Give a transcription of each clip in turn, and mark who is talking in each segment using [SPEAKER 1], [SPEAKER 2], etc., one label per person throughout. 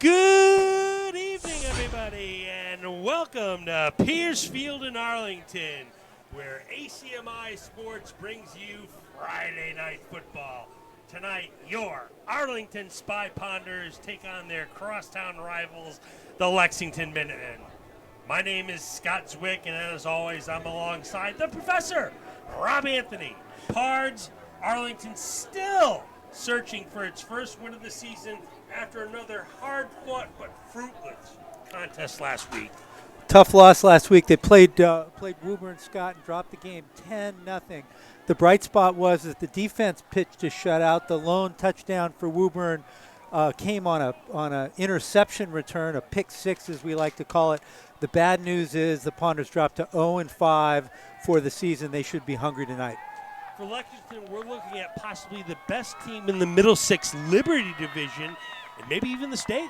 [SPEAKER 1] Good evening, everybody, and welcome to Pierce Field in Arlington, where ACMI Sports brings you Friday Night Football. Tonight, your Arlington Spy Ponders take on their crosstown rivals, the Lexington Minutemen. My name is Scott Zwick, and as always, I'm alongside the Professor, Rob Anthony. Pards, Arlington still searching for its first win of the season after another hard-fought but fruitless contest last week.
[SPEAKER 2] Tough loss last week. They played Woburn Scott and dropped the game 10-0. The bright spot was that the defense pitched a shutout. The lone touchdown for Woburn came on a interception return, a pick six as we like to call it. The bad news is the Ponders dropped to 0-5 for the season. They should be hungry tonight.
[SPEAKER 1] For Lexington, we're looking at possibly the best team in the Middlesex Liberty Division, and maybe even the state.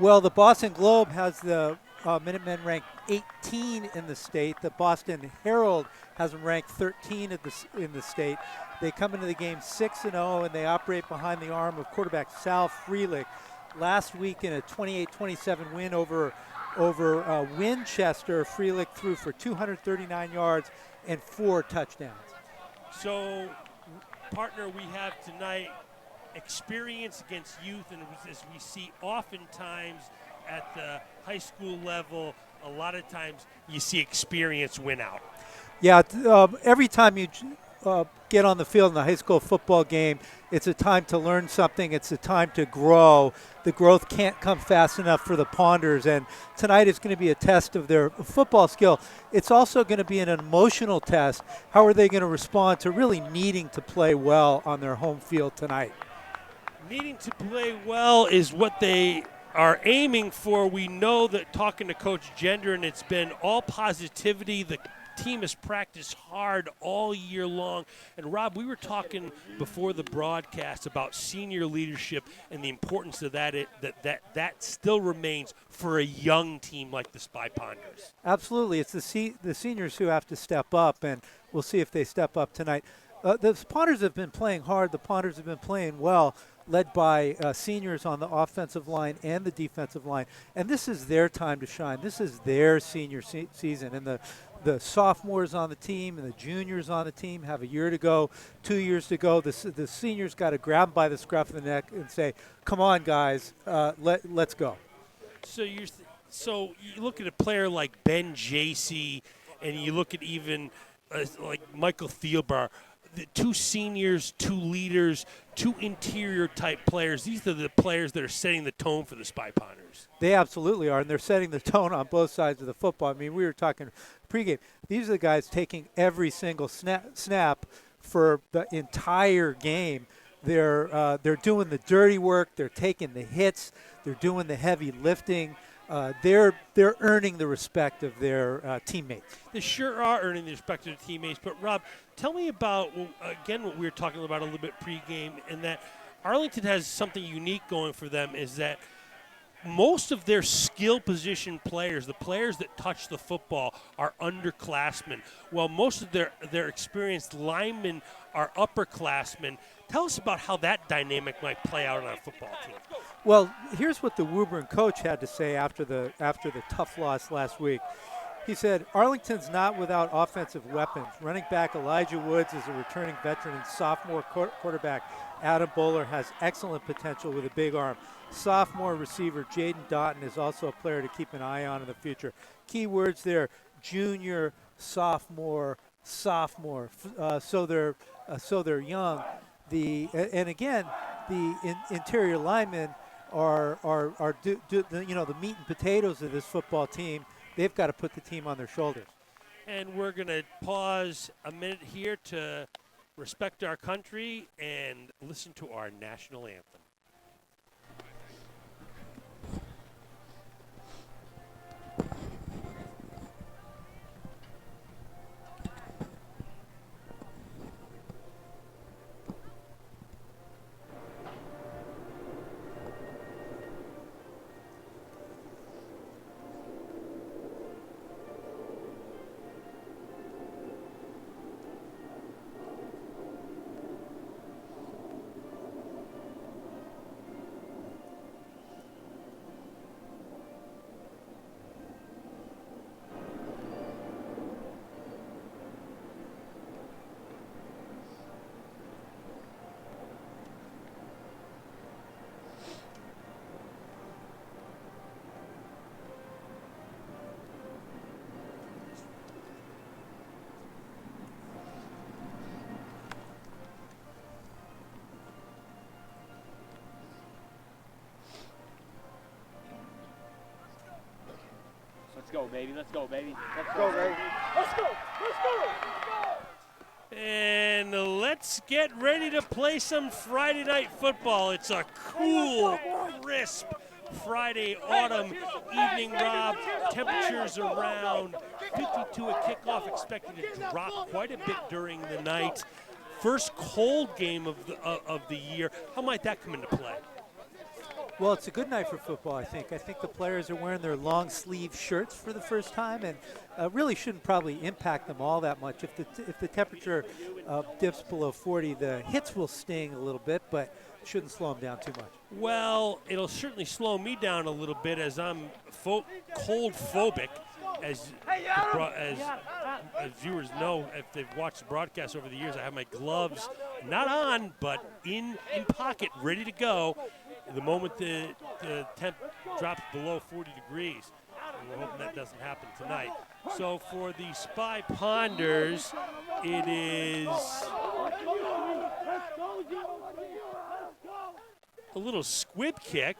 [SPEAKER 2] Well, the Boston Globe has the Minutemen ranked 18 in the state. The Boston Herald has them ranked 13 in the state. They come into the game 6-0, and they operate behind the arm of quarterback Sal Freelick. Last week in a 28-27 win over Winchester, Freelick threw for 239 yards and 4 touchdowns.
[SPEAKER 1] So, partner, we have tonight experience against youth, and as we see oftentimes at the high school level, a lot of times you see experience win out.
[SPEAKER 2] Yeah, every time you get on the field in a high school football game, it's a time to learn something. It's a time to grow. The growth can't come fast enough for the Ponders, and tonight is going to be a test of their football skill. It's also going to be an emotional test. How are they going to respond to really needing to play well on their home field tonight?
[SPEAKER 1] Needing to play well is what they are aiming for. We know that talking to Coach Gender, and it's been all positivity. The team has practiced hard all year long. And Rob, we were talking before the broadcast about senior leadership and the importance of that still remains for a young team like the Spy Ponders.
[SPEAKER 2] Absolutely. It's the seniors who have to step up, and we'll see if they step up tonight. The Ponders have been playing hard. The Ponders have been playing well, led by seniors on the offensive line and the defensive line. And this is their time to shine. This is their senior season. And the sophomores on the team and the juniors on the team have a year to go, 2 years to go. The seniors got to grab them by the scruff of the neck and say, come on, guys, let's go.
[SPEAKER 1] So you look at a player like Ben Jacey, and you look at even like Michael Thielbar, the two seniors, two leaders, two interior type players. These are the players that are setting the tone for the Spy Ponders.
[SPEAKER 2] They absolutely are, and they're setting the tone on both sides of the football. I mean, we were talking pregame. These are the guys taking every single snap for the entire game. They're doing the dirty work. They're taking the hits. They're doing the heavy lifting. They're earning the respect of their teammates.
[SPEAKER 1] They sure are earning the respect of their teammates. But, Rob, tell me about, again, what we were talking about a little bit pregame, and that Arlington has something unique going for them is that most of their skill position players, the players that touch the football, are underclassmen, while most of their experienced linemen are upperclassmen. Tell us about how that dynamic might play out on a football team.
[SPEAKER 2] Well, here's what the Woburn coach had to say after the tough loss last week. He said, Arlington's not without offensive weapons. Running back Elijah Woods is a returning veteran, and sophomore quarterback Adam Bowler has excellent potential with a big arm. Sophomore receiver Jaden Doughton is also a player to keep an eye on in the future. Key words there: junior, sophomore. So they're young. The interior linemen are the meat and potatoes of this football team. They've got to put the team on their shoulders.
[SPEAKER 1] And we're going to pause a minute here to respect our country and listen to our national anthem.
[SPEAKER 3] go, baby. Let's go, baby.
[SPEAKER 4] Let's go, baby.
[SPEAKER 3] Let's go. Let's go.
[SPEAKER 1] And let's get ready to play some Friday night football. It's a cool, crisp Friday autumn evening, Rob. Temperatures around 52 at kickoff, expected to drop quite a bit during the night. First cold game of the year. How might that come into play?
[SPEAKER 2] Well, it's a good night for football, I think. I think the players are wearing their long sleeve shirts for the first time, and really shouldn't probably impact them all that much. If the temperature dips below 40, the hits will sting a little bit, but shouldn't slow them down too much.
[SPEAKER 1] Well, it'll certainly slow me down a little bit as I'm cold phobic. As viewers know, if they've watched the broadcast over the years, I have my gloves not on, but in pocket, ready to go. The moment the temp drops below 40 degrees, and we're hoping that doesn't happen tonight. So for the Spy Ponders, it is a little squib kick.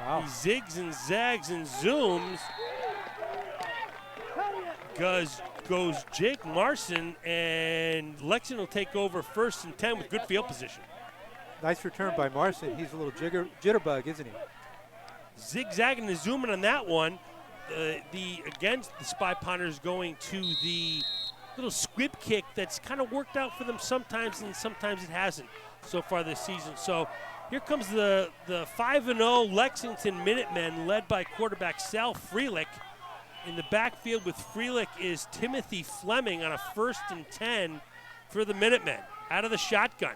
[SPEAKER 2] Wow.
[SPEAKER 1] He zigs and zags and zooms. Goes Jake Marson, and Lexington will take over 1st and 10 with good field position.
[SPEAKER 2] Nice return by Marson. He's a little jitterbug, isn't he?
[SPEAKER 1] Zigzagging and zooming on that one. Against the Spy Ponders going to the little squib kick that's kind of worked out for them sometimes, and sometimes it hasn't so far this season. So here comes the 5-0 Lexington Minutemen, led by quarterback Sal Freelick. In the backfield with Freelick is Timothy Fleming on a 1st and 10 for the Minutemen, out of the shotgun.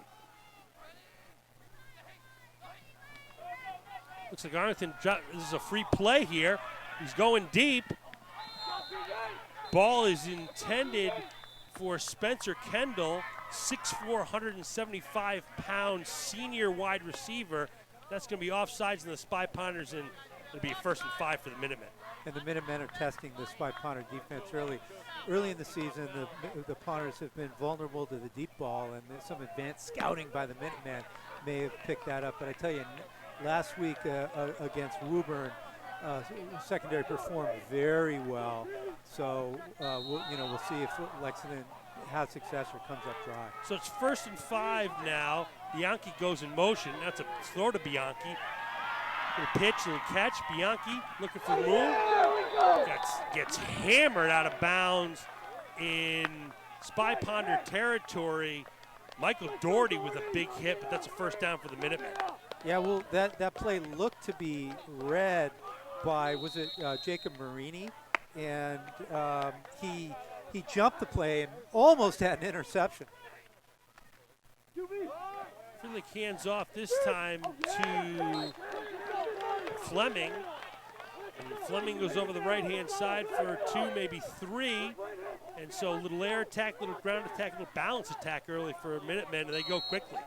[SPEAKER 1] Looks like Arlington, this is a free play here. He's going deep. Ball is intended for Spencer Kendall, 6'4", 175-pound senior wide receiver. That's going to be offsides in the Spy Ponders, and it'll be 1st and 5 for the Minutemen.
[SPEAKER 2] And the Minutemen are testing the Spy Ponder defense early. Early in the season, the Ponders have been vulnerable to the deep ball, and some advanced scouting by the Minutemen may have picked that up. But I tell you, last week against Woburn, secondary performed very well. So we'll see if Lexington has success or comes up dry.
[SPEAKER 1] So it's 1st and 5 now. Bianchi goes in motion. That's a throw to Bianchi. Little pitch, little catch. Bianchi looking for room. Gets hammered out of bounds in Spy Ponder territory. Michael Doherty with a big hit, but that's a 1st down for the Minutemen.
[SPEAKER 2] Yeah, well, that play looked to be read by, was it Jacob Marini? And he jumped the play and almost had an interception.
[SPEAKER 1] Freelick hands off this time to Fleming. And Fleming goes over the right-hand side for 2, maybe 3. And so a little air attack, little ground attack, little balance attack early for Minutemen, and they go quickly.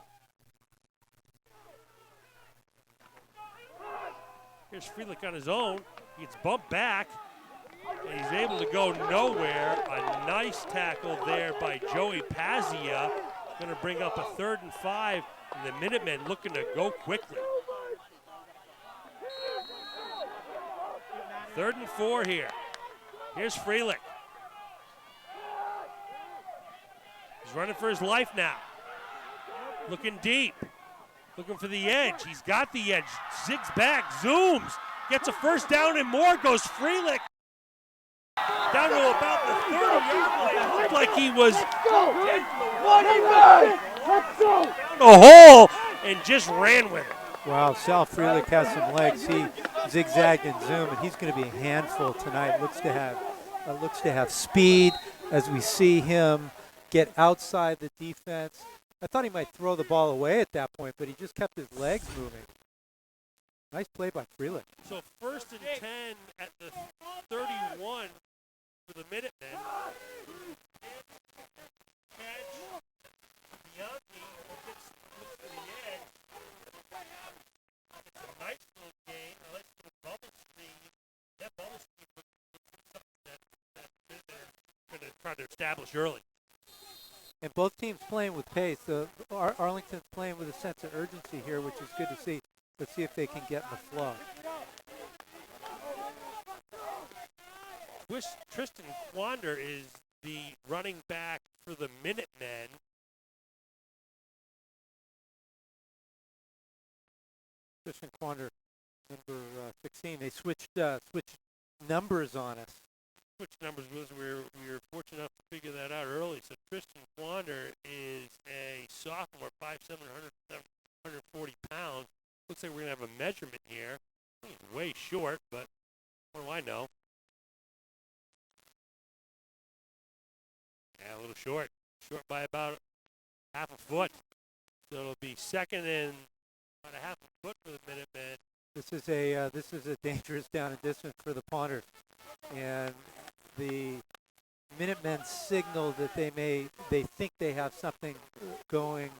[SPEAKER 1] Here's Freelick on his own. He gets bumped back, and he's able to go nowhere. A nice tackle there by Joey Pazia. Going to bring up a 3rd and 5, and the Minutemen looking to go quickly. 3rd and 4 here. Here's Freelick. He's running for his life now. Looking deep. Looking for the edge. He's got the edge. Zigs back, zooms. Gets a 1st down and more. Goes Freelick. Down to about the 30-yard line. It looked like he was down the hole and just ran with it.
[SPEAKER 2] Wow, Sal Freelick has some legs. He zigzagged and zoomed, and he's going to be a handful tonight. Looks to have speed as we see him get outside the defense. I thought he might throw the ball away at that point, but he just kept his legs moving. Nice play by Freelick.
[SPEAKER 1] So 1st and 10 at the 31 for the Minutemen. Catch. Bianchi looks to the edge. It's a nice little game. I like the bubble screen. That bubble screen looks something that they're going to try to establish early.
[SPEAKER 2] And both teams playing with pace. Arlington's playing with a sense of urgency here, which is good to see. Let's see if they can get in the flow.
[SPEAKER 1] Tristan Quander is the running back for the Minutemen.
[SPEAKER 2] Tristan Quander, number 16. They switched numbers on us.
[SPEAKER 1] Which numbers was we were fortunate enough to figure that out early. So Tristan Quander is a sophomore, 5'7", 140 pounds. Looks like we're going to have a measurement here. He's way short, but what do I know? Yeah, a little short. Short by about half a foot. So it'll be second and about a half a foot for the Minutemen.
[SPEAKER 2] This is a dangerous down and distance for the punters, and the Minutemen signal that they think they have something going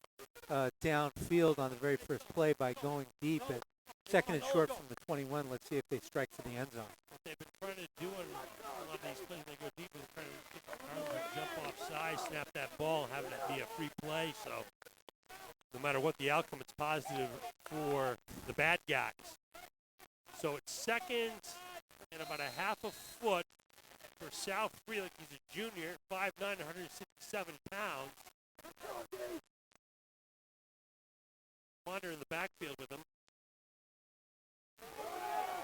[SPEAKER 2] downfield on the very first play by going deep at second and short from the 21. Let's see if they strike for the end zone.
[SPEAKER 1] What they've been trying to do on a lot of these plays, they go deep and trying to get the arm to jump offside, snap that ball, and have it be a free play. So no matter what the outcome, it's positive for the bad guys. So it's second and about a half a foot for South Felix. He's a junior, 5'9", 167 pounds. Wander in the backfield with him.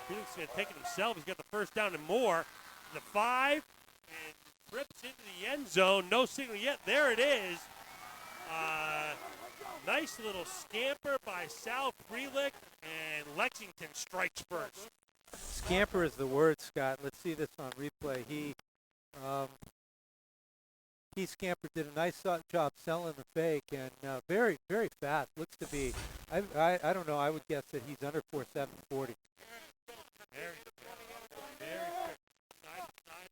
[SPEAKER 1] Felix is going to take it himself. He's got the first down and more. The 5, and trips into the end zone. No signal yet. There it is. Nice little scamper by South Frelick, and Lexington strikes first.
[SPEAKER 2] Scamper is the word, Scott. Let's see this on replay. He scampered, did a nice job selling the fake, and very, very fast. Looks to be, I don't know, I would guess that he's under 4.740.
[SPEAKER 1] Very good. Very good. Side to side.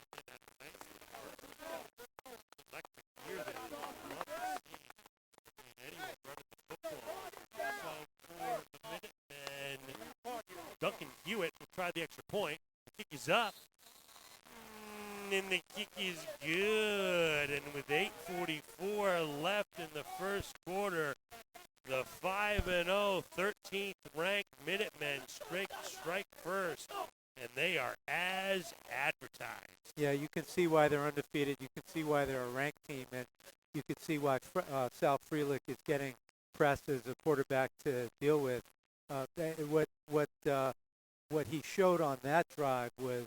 [SPEAKER 1] Electric gear there. Love to see. Anyone running the football. So for the Minutemen, Duncan Hewitt will try the extra point. The kick is up. And the kick is good. And with 8:44 left in the first quarter, the 5-0, 13th ranked Minutemen strike first, and they are as advertised.
[SPEAKER 2] Yeah, you can see why they're undefeated. You can see why they're a ranked team, and you can see why South Frelick is getting pressed as a quarterback to deal with. What he showed on that drive was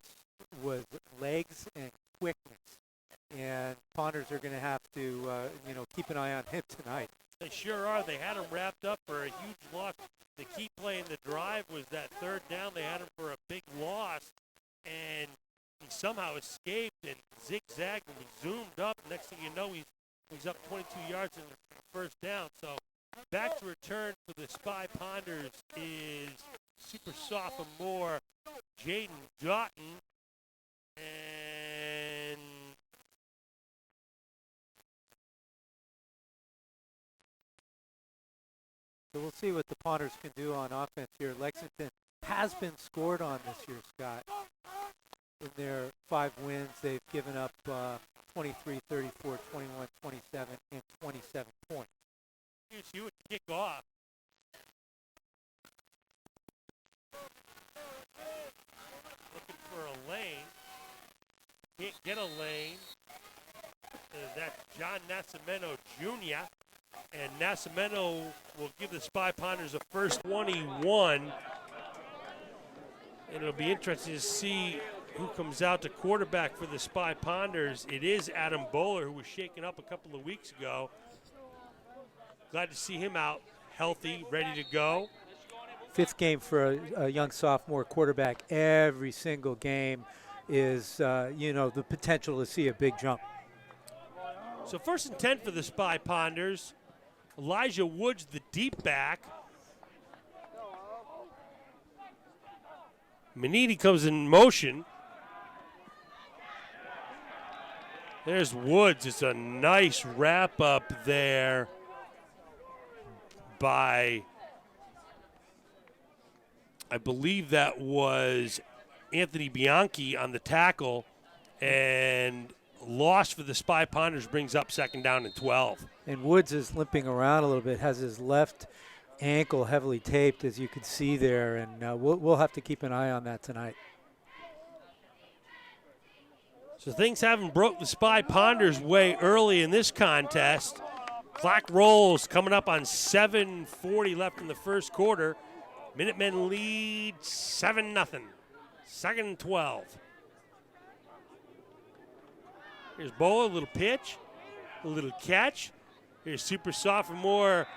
[SPEAKER 2] legs and quickness, and Ponders are going to have to keep an eye on him tonight.
[SPEAKER 1] They sure are. They had him wrapped up for a huge loss. The key play in the drive was that third down. They had him for a big loss, and he somehow escaped and zigzagged and zoomed up. Next thing you know, he's up 22 yards in the first down. So back to return for the Spy Ponders is super sophomore Jaden Doughton. And
[SPEAKER 2] so we'll see what the Ponders can do on offense here. Lexington has been scored on this year, Scott. In their 5 wins, they've given up 23, 34, 21, 27, and 27 points.
[SPEAKER 1] Here's Hewitt to kick off. Looking for a lane. Can't get a lane. That's John Nascimento Jr. And Nascimento will give the Spy Ponders a first 21. And it'll be interesting to see who comes out to quarterback for the Spy Ponders. It is Adam Bowler, who was shaken up a couple of weeks ago. Glad to see him out healthy, ready to go.
[SPEAKER 2] 5th game for a young sophomore quarterback. Every single game is, the potential to see a big jump.
[SPEAKER 1] So 1st and 10 for the Spy Ponders. Elijah Woods, the deep back. Maniti comes in motion. There's Woods. It's a nice wrap up there by, I believe that was Anthony Bianchi on the tackle, and loss for the Spy Ponders brings up 2nd down and 12.
[SPEAKER 2] And Woods is limping around a little bit, has his left ankle heavily taped, as you can see there, and we'll have to keep an eye on that tonight.
[SPEAKER 1] So things haven't broke the Spy Ponders way early in this contest. Clock rolls, coming up on 7:40 left in the first quarter. Minutemen lead 7-0. Second and 12. Here's Bola, a little pitch, a little catch. Here's super sophomore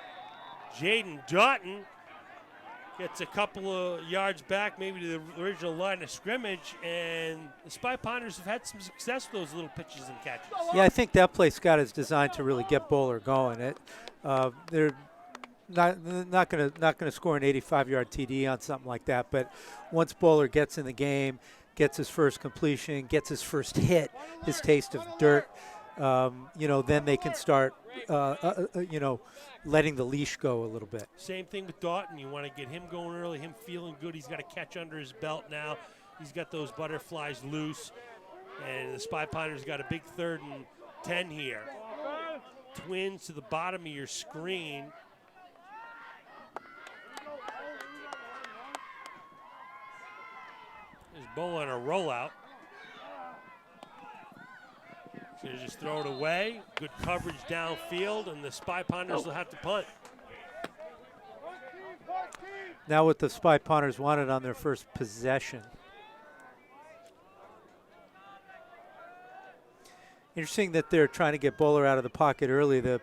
[SPEAKER 1] Jaden Doughton. Gets a couple of yards back, maybe to the original line of scrimmage, and the Spy Ponders have had some success with those little pitches and catches.
[SPEAKER 2] Yeah, I think that play, Scott, is designed to really get Bowler going. They're not going to score an 85-yard TD on something like that, but once Bowler gets in the game, gets his first completion, gets his first hit, his taste of dirt, then they can start, letting the leash go a little bit.
[SPEAKER 1] Same thing with Doughton. You want to get him going early, him feeling good. He's got a catch under his belt now. He's got those butterflies loose. And the Spy Ponders got a big 3rd and 10 here. Twins to the bottom of your screen. There's Bola on a rollout. So you just throw it away. Good coverage downfield, and the Spy Ponders will have to punt.
[SPEAKER 2] Now what the Spy Ponders wanted on their first possession. Interesting that they're trying to get Bowler out of the pocket early. The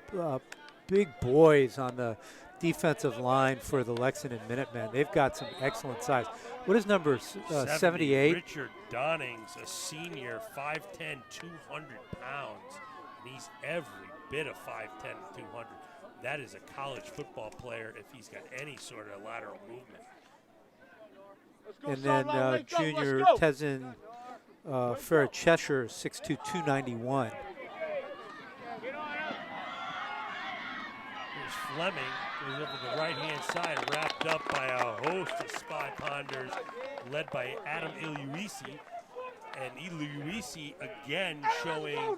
[SPEAKER 2] big boys on the defensive line for the Lexington Minutemen, they've got some excellent size. What is number 78?
[SPEAKER 1] Richard Donning's a senior, 5'10", 200 pounds. And he's every bit of 5'10", 200. That is a college football player if he's got any sort of lateral movement.
[SPEAKER 2] And then junior Tezin Farah-Cheshire, 6'2", 291.
[SPEAKER 1] Here's Fleming, goes over the right-hand side, wrapped up by a host of Spy Ponders, led by Adam Iluisi. And Iluisi again showing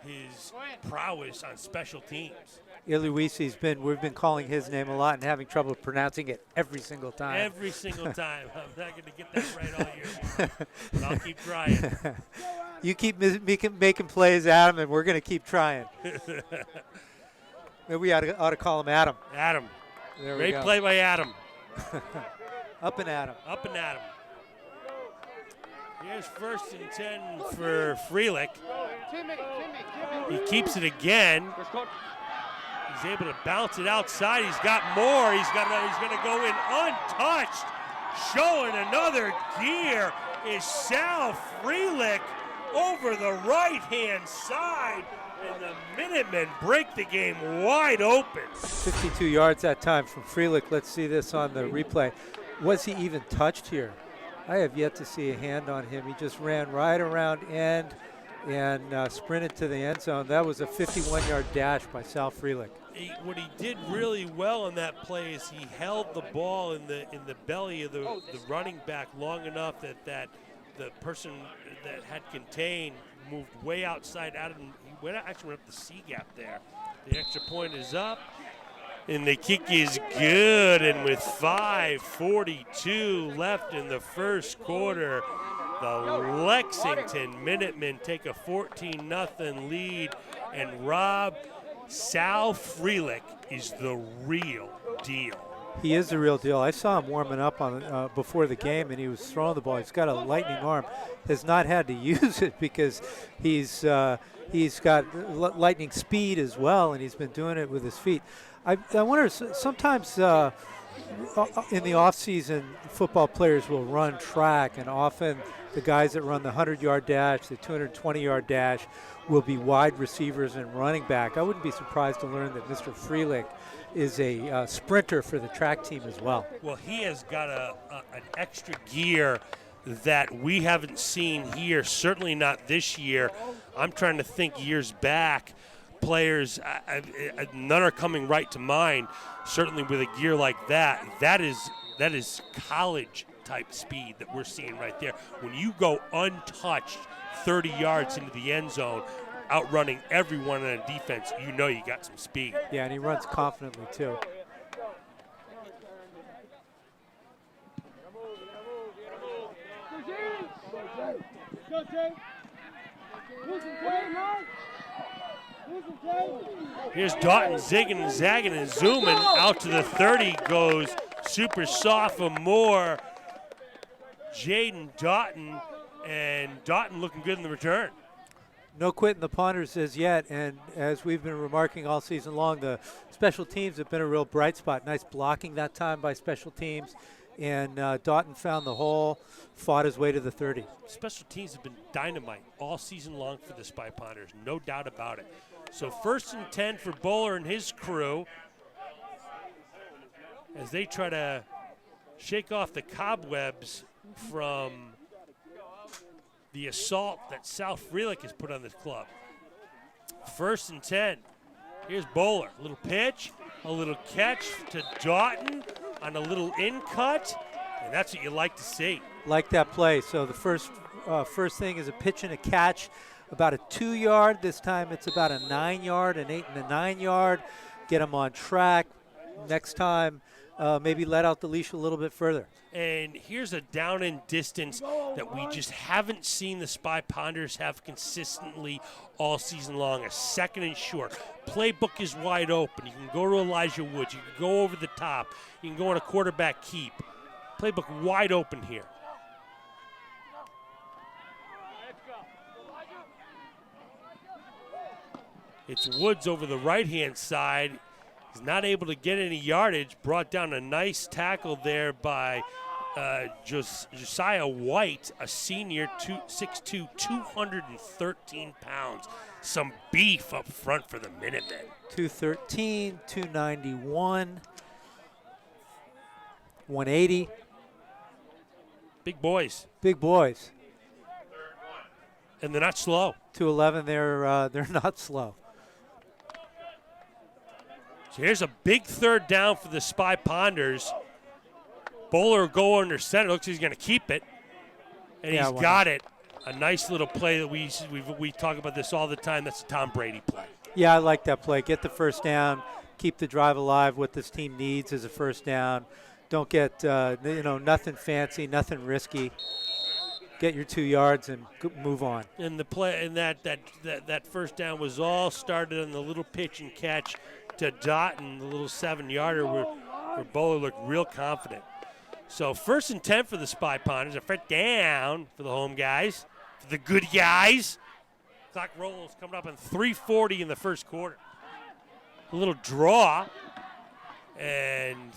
[SPEAKER 1] his prowess on special teams.
[SPEAKER 2] Iluisi's we've been calling his name a lot and having trouble pronouncing it every single time.
[SPEAKER 1] Every single time. I'm not going to get that right all year, but I'll keep trying.
[SPEAKER 2] You keep making plays, Adam, and we're going to keep trying. Maybe we ought to call him Adam.
[SPEAKER 1] Adam.
[SPEAKER 2] There we
[SPEAKER 1] Great
[SPEAKER 2] go.
[SPEAKER 1] play by Adam.
[SPEAKER 2] Up and Adam.
[SPEAKER 1] Up and Adam. Here's 1st and 10 for Felix. He keeps it again. He's able to bounce it outside. He's got more. He's going to go in untouched. Showing another gear is Sal Frelick over the right-hand side. And the Minutemen break the game wide open.
[SPEAKER 2] 52 yards that time from Frelick. Let's see this on the replay. Was he even touched here? I have yet to see a hand on him. He just ran right around end and sprinted to the end zone. That was a 51-yard dash by Sal Frelick.
[SPEAKER 1] What he did really well on that play is he held the ball in the belly of the running back long enough that the person that had contained moved way outside out of him. He actually went up the C gap there. The extra point is up, and the kick is good. And with 5:42 left in the first quarter, the Lexington Minutemen take a 14-0 lead, and Rob, Sal Frelick is the real deal.
[SPEAKER 2] He is the real deal. I saw him warming up on before the game, and he was throwing the ball. He's got a lightning arm. Has not had to use it because he's got lightning speed as well, and he's been doing it with his feet. I wonder, sometimes in the off-season, football players will run track, and often the guys that run the 100-yard dash, the 220-yard dash, will be wide receivers and running back. I wouldn't be surprised to learn that Mr. Frelick is a sprinter for the track team as well.
[SPEAKER 1] Well, he has got an extra gear that we haven't seen here, certainly not this year. I'm trying to think years back. Players, none are coming right to mind, certainly with a gear like that. That is college-type speed that we're seeing right there. When you go untouched 30 yards into the end zone, outrunning everyone on defense, you know you got some speed.
[SPEAKER 2] Yeah, and he runs confidently too.
[SPEAKER 1] Here's Doughton zigging and zagging and zooming out to the 30 goes super sophomore Jaden Doughton, and Doughton looking good in the return.
[SPEAKER 2] No quitting the punters as yet, and as we've been remarking all season long, the special teams have been a real bright spot. Nice blocking that time by special teams, and Doughton found the hole, fought his way to the 30.
[SPEAKER 1] Special teams have been dynamite all season long for the Spy Pounders, no doubt about it. So 1st and 10 for Bowler and his crew as they try to shake off the cobwebs from the assault that South Frelick has put on this club. 1st and 10. Here's Bowler. A little pitch, a little catch to Doughton on a little in cut, and that's what you like to see.
[SPEAKER 2] Like that play. So the first thing is a pitch and a catch, about a 2-yard. This time it's about a 9-yard, an 8 and a 9-yard. Get them on track. Next time, maybe let out the leash a little bit further.
[SPEAKER 1] And here's a down and distance that we just haven't seen the Spy Pounders have consistently all season long. A 2nd and short. Playbook is wide open. You can go to Elijah Woods. You can go over the top. You can go on a quarterback keep. Playbook wide open here. It's Woods over the right-hand side. He's not able to get any yardage. Brought down a nice tackle there by Josiah White, a senior, 6'2", 213 pounds. Some beef up front for the Minutemen.
[SPEAKER 2] 213, 291, 180.
[SPEAKER 1] Big boys.
[SPEAKER 2] Big boys.
[SPEAKER 1] And they're not slow.
[SPEAKER 2] 211, they're not slow.
[SPEAKER 1] So here's a big 3rd down for the Spy Pounders. Bowler go under center. Looks like he's going to keep it. And he's got it. A nice little play that we talk about this all the time. That's a Tom Brady play.
[SPEAKER 2] Yeah, I like that play. Get the 1st down. Keep the drive alive. What this team needs is a 1st down. Don't get, nothing fancy, nothing risky. Get your 2 yards and move on.
[SPEAKER 1] And the play and that 1st down was all started on the little pitch and catch to Doughton, the little 7-yarder where Bowler looked real confident. So 1st and 10 for the Spy Pounders. A 1st down for the home guys, for the good guys. Clock rolls coming up in 3:40 in the 1st quarter. A little draw, and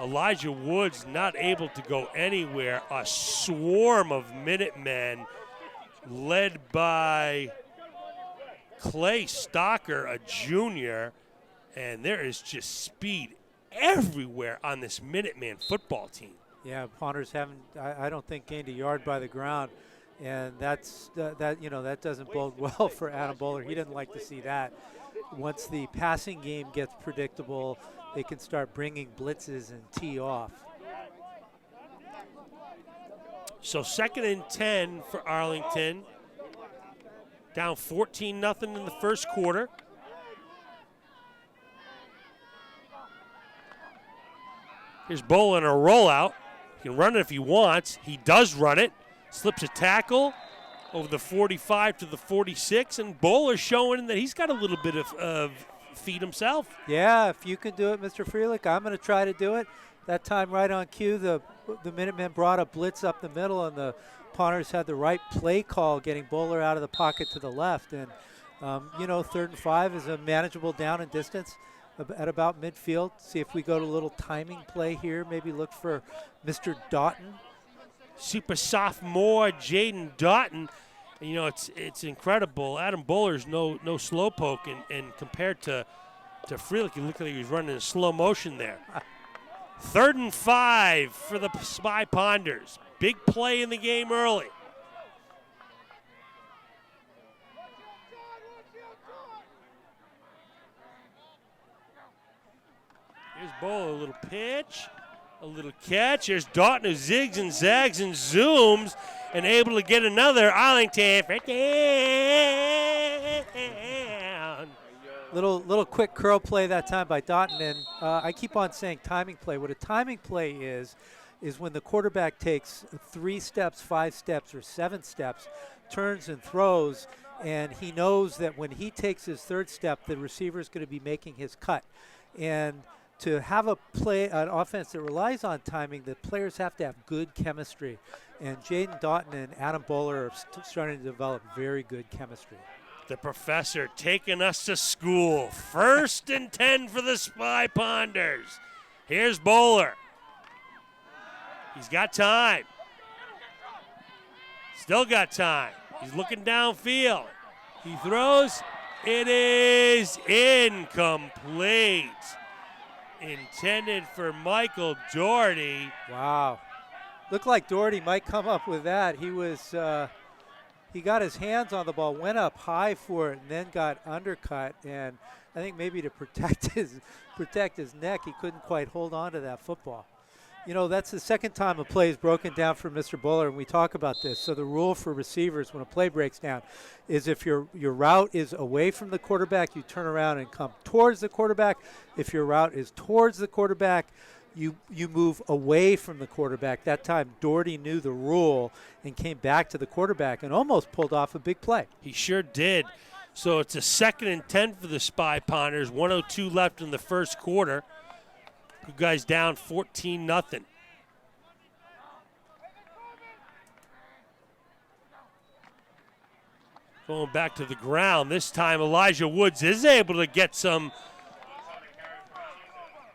[SPEAKER 1] Elijah Woods not able to go anywhere. A swarm of Minutemen led by Clay Stocker, a junior, and there is just speed everywhere on this Minuteman football team.
[SPEAKER 2] Yeah, Pounders haven't, I don't think, gained a yard by the ground, and that doesn't bode well for Adam Bowler. He doesn't like to see that. Once the passing game gets predictable, they can start bringing blitzes and tee off.
[SPEAKER 1] So 2nd and 10 for Arlington. Down 14-0 in the 1st quarter. Here's Bowler in a rollout. He can run it if he wants. He does run it. Slips a tackle over the 45 to the 46, and Bowler showing that he's got a little bit of feet himself.
[SPEAKER 2] Yeah, if you can do it, Mr. Frelick, I'm going to try to do it. That time right on cue, the Minutemen brought a blitz up the middle, and the Pounders had the right play call, getting Bowler out of the pocket to the left. And, 3rd and 5 is a manageable down and distance at about midfield. See if we go to a little timing play here. Maybe look for Mr. Doughton.
[SPEAKER 1] Super sophomore Jaden Doughton. And, it's incredible. Adam Bowler's no slowpoke, and compared to Frelick, he looked like he was running in slow motion there. 3rd and 5 for the Spy Pounders. Big play in the game early. Here's Bowler, a little pitch, a little catch. Here's Doughton who zigs and zags and zooms and able to get another Arlington.
[SPEAKER 2] Little quick curl play that time by Doughton, and I keep on saying timing play. What a timing play is when the quarterback takes 3 steps, 5 steps, or 7 steps, turns and throws, and he knows that when he takes his third step, the receiver is going to be making his cut. And to have an offense that relies on timing, the players have to have good chemistry. And Jaden Doughton and Adam Bowler are starting to develop very good chemistry.
[SPEAKER 1] The professor taking us to school. 1st and 10 for the Spy Ponders. Here's Bowler. He's got time. Still got time. He's looking downfield. He throws. It is incomplete. Intended for Michael Doherty.
[SPEAKER 2] Wow. Looked like Doherty might come up with that. He got his hands on the ball, went up high for it, and then got undercut. And I think maybe to protect his neck, he couldn't quite hold on to that football. You know, that's the second time a play is broken down for Mr. Bowler, and we talk about this. So the rule for receivers when a play breaks down is if your route is away from the quarterback, you turn around and come towards the quarterback. If your route is towards the quarterback, you move away from the quarterback. That time, Doherty knew the rule and came back to the quarterback and almost pulled off a big play.
[SPEAKER 1] He sure did. So it's a 2nd and 10 for the Spy Ponders. 1:02 left in the first quarter. You guys down 14-0. Going back to the ground. This time Elijah Woods is able to get some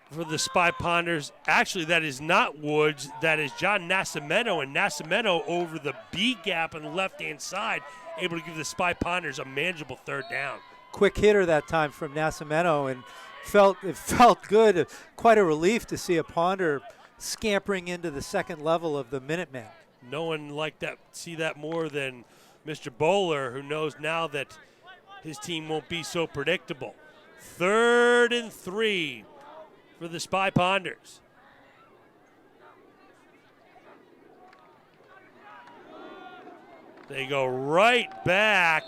[SPEAKER 1] for the Spy Ponders. Actually, that is not Woods. That is John Nascimento. And Nascimento over the B gap on the left-hand side, able to give the Spy Ponders a manageable 3rd down.
[SPEAKER 2] Quick hitter that time from Nascimento, and it felt good. Quite a relief to see a Ponder scampering into the second level of the Minutemen.
[SPEAKER 1] No one see that more than Mr. Bowler, who knows now that his team won't be so predictable. 3rd and 3 for the Spy Ponders. They go right back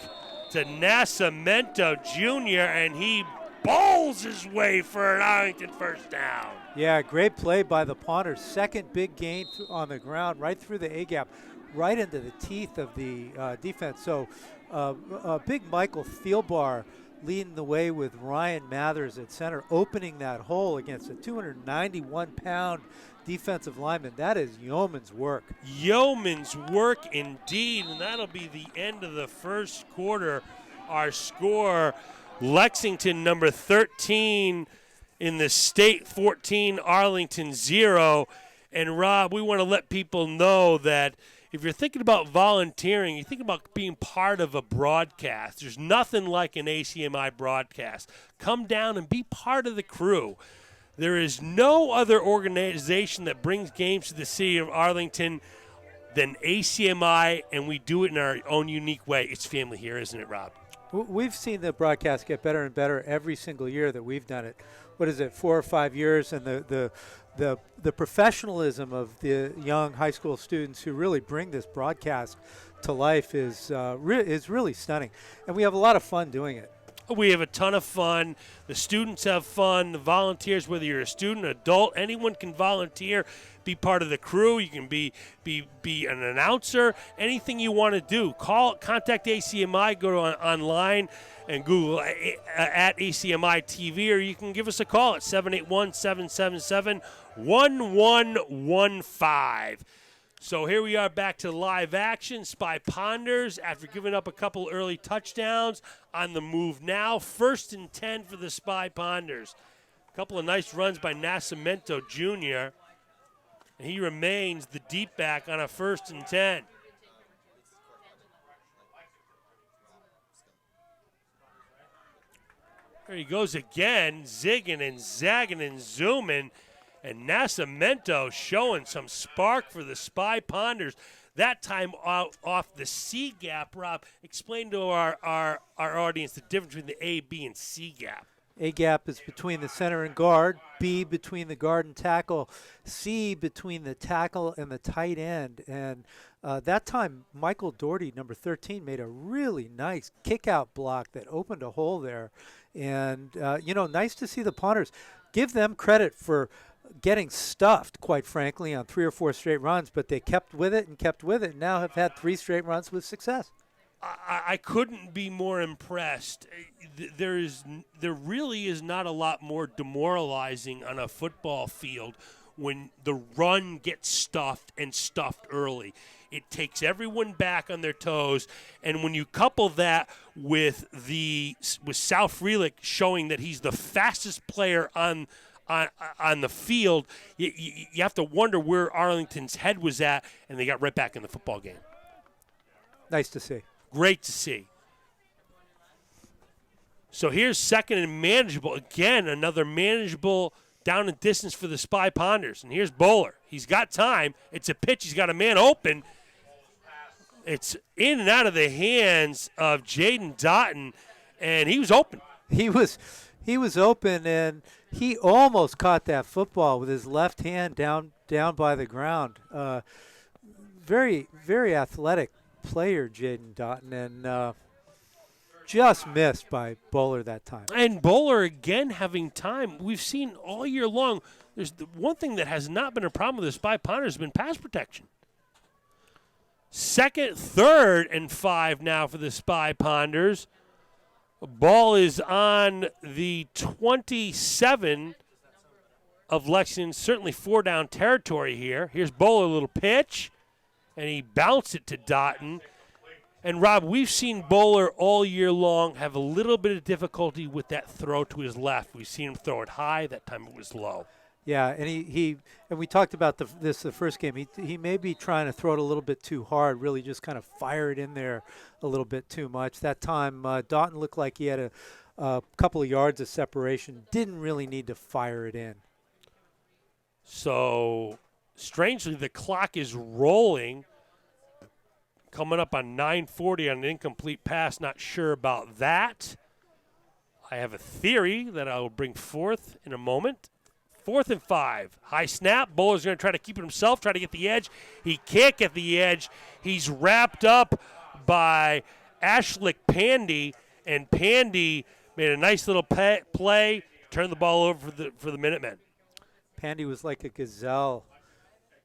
[SPEAKER 1] to Nascimento Jr., and he bowls his way for an Arlington 1st down.
[SPEAKER 2] Yeah, great play by the Ponders. Second big gain on the ground, right through the A-gap, right into the teeth of the defense. So big Michael Thielbar leading the way with Ryan Mathers at center, opening that hole against a 291-pound defensive lineman. That is yeoman's work.
[SPEAKER 1] Yeoman's work indeed, and that'll be the end of the first quarter. Our score, Lexington number 13 in the state, 14, Arlington 0. And Rob, we want to let people know that if you're thinking about volunteering, you think about being part of a broadcast. There's nothing like an ACMI broadcast. Come down and be part of the crew. There is no other organization that brings games to the city of Arlington than ACMI, and we do it in our own unique way. It's family here, isn't it, Rob?
[SPEAKER 2] We've seen the broadcast get better and better every single year that we've done it. What is it, 4 or 5 years? And the professionalism of the young high school students who really bring this broadcast to life is really stunning. And we have a lot of fun doing it.
[SPEAKER 1] We have a ton of fun. The students have fun. The volunteers, whether you're a student, adult, anyone can volunteer, be part of the crew. You can be an announcer, anything you want to do. Contact ACMI, go online and Google at ACMI TV, or you can give us a call at 781-777-1115. So here we are back to live action. Spy Ponders, after giving up a couple early touchdowns, on the move now. 1st and 10 for the Spy Ponders. A couple of nice runs by Nascimento Jr., and he remains the deep back on a 1st and 10. There he goes again, zigging and zagging and zooming. And Nascimento showing some spark for the Spy Ponders. That time off the C gap. Rob, explain to our audience the difference between the A, B, and C gap.
[SPEAKER 2] A gap is between the center and guard, B between the guard and tackle, C between the tackle and the tight end. And that time, Michael Doherty, number 13, made a really nice kick-out block that opened a hole there. And, nice to see the Ponders. Give them credit for getting stuffed, quite frankly, on 3 or 4 straight runs, but they kept with it and now have had 3 straight runs with success.
[SPEAKER 1] I couldn't be more impressed. There really is not a lot more demoralizing on a football field when the run gets stuffed early. It takes everyone back on their toes, and when you couple that with Sal Frelick showing that he's the fastest player on the field, you have to wonder where Arlington's head was at, and they got right back in the football game.
[SPEAKER 2] Nice to see.
[SPEAKER 1] Great to see. So here's second and manageable. Again, another manageable down and distance for the Spy Ponders. And here's Bowler. He's got time. It's a pitch. He's got a man open. It's in and out of the hands of Jaden Doughton, and he was open.
[SPEAKER 2] He was open, and he almost caught that football with his left hand down by the ground. Very, very athletic player, Jaden Doughton, and just missed by Bowler that time.
[SPEAKER 1] And Bowler again having time. We've seen all year long, there's the one thing that has not been a problem with the Spy Ponders has been pass protection. Second, third, and 5 now for the Spy Ponders. Ball is on the 27 of Lexington, certainly 4-down territory here. Here's Bowler, a little pitch, and he bounced it to Doughton. And, Rob, we've seen Bowler all year long have a little bit of difficulty with that throw to his left. We've seen him throw it high. That time it was low.
[SPEAKER 2] Yeah, and and we talked about the first game. He may be trying to throw it a little bit too hard, really just kind of fire it in there a little bit too much. That time, Doughton looked like he had a couple of yards of separation. Didn't really need to fire it in.
[SPEAKER 1] So, strangely, the clock is rolling. Coming up on 9:40 on an incomplete pass. Not sure about that. I have a theory that I will bring forth in a moment. 4th and 5. High snap. Bowler's going to try to keep it himself, try to get the edge. He can't get the edge. He's wrapped up by Ashlick Pandy, and Pandy made a nice little play, turned the ball over for the Minutemen.
[SPEAKER 2] Pandy was like a gazelle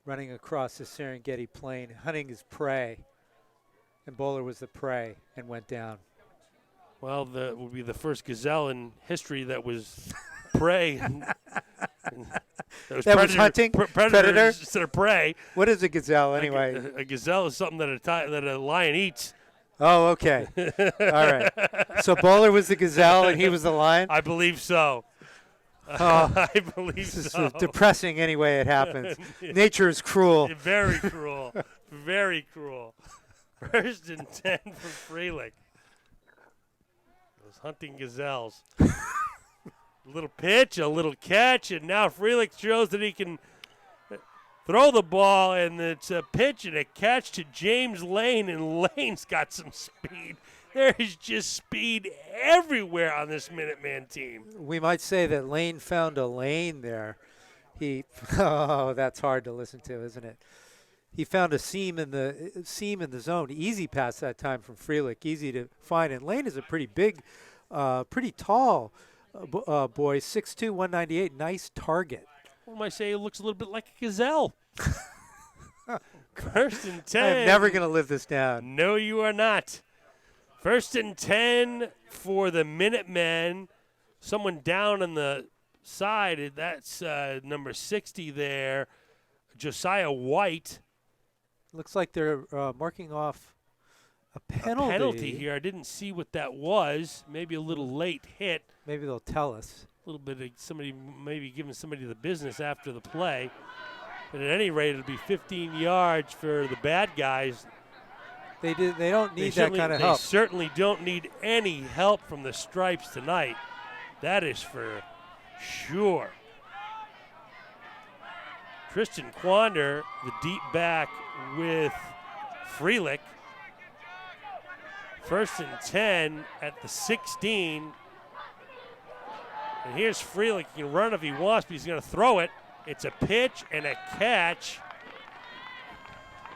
[SPEAKER 2] running across the Serengeti plain, hunting his prey. And Bowler was the prey and went down.
[SPEAKER 1] Well, that would be the first gazelle in history that was prey.
[SPEAKER 2] That was hunting? Predator?
[SPEAKER 1] Instead of prey.
[SPEAKER 2] What is a gazelle anyway?
[SPEAKER 1] A gazelle is something that a lion eats.
[SPEAKER 2] Oh, okay. All right. So Bowler was the gazelle and he was the lion?
[SPEAKER 1] I believe so.
[SPEAKER 2] Oh,
[SPEAKER 1] I believe
[SPEAKER 2] this
[SPEAKER 1] so.
[SPEAKER 2] is depressing any way it happens. Nature is cruel.
[SPEAKER 1] Very cruel. Very cruel. 1st and 10 for Frelick. Those hunting gazelles. A little pitch, a little catch, and now Frelick shows that he can throw the ball, and it's a pitch and a catch to James Lane, and Lane's got some speed. There is just speed everywhere on this Minuteman team.
[SPEAKER 2] We might say that Lane found a lane there. Oh, that's hard to listen to, isn't it? He found a seam in the zone. Easy pass that time from Frelick, easy to find. And Lane is a pretty big, pretty tall boy, 6'2", 198. Nice target.
[SPEAKER 1] What am I saying? It looks a little bit like a gazelle. 1st and 10.
[SPEAKER 2] I'm never going to live this down.
[SPEAKER 1] No, you are not. 1st and 10 for the Minutemen. Someone down on the side. That's number 60 there, Josiah White.
[SPEAKER 2] Looks like they're marking off a penalty.
[SPEAKER 1] A penalty here. I didn't see what that was. Maybe a little late hit.
[SPEAKER 2] Maybe they'll tell us.
[SPEAKER 1] A little bit of somebody maybe giving somebody the business after the play. But at any rate, it'll be 15 yards for the bad guys.
[SPEAKER 2] They don't need that kind of help.
[SPEAKER 1] They certainly don't need any help from the Stripes tonight. That is for sure. Tristan Quander, the deep back with Frelick. 1st and 10 at the 16. And here's Frelick. He can run if he wants, but he's going to throw it. It's a pitch and a catch.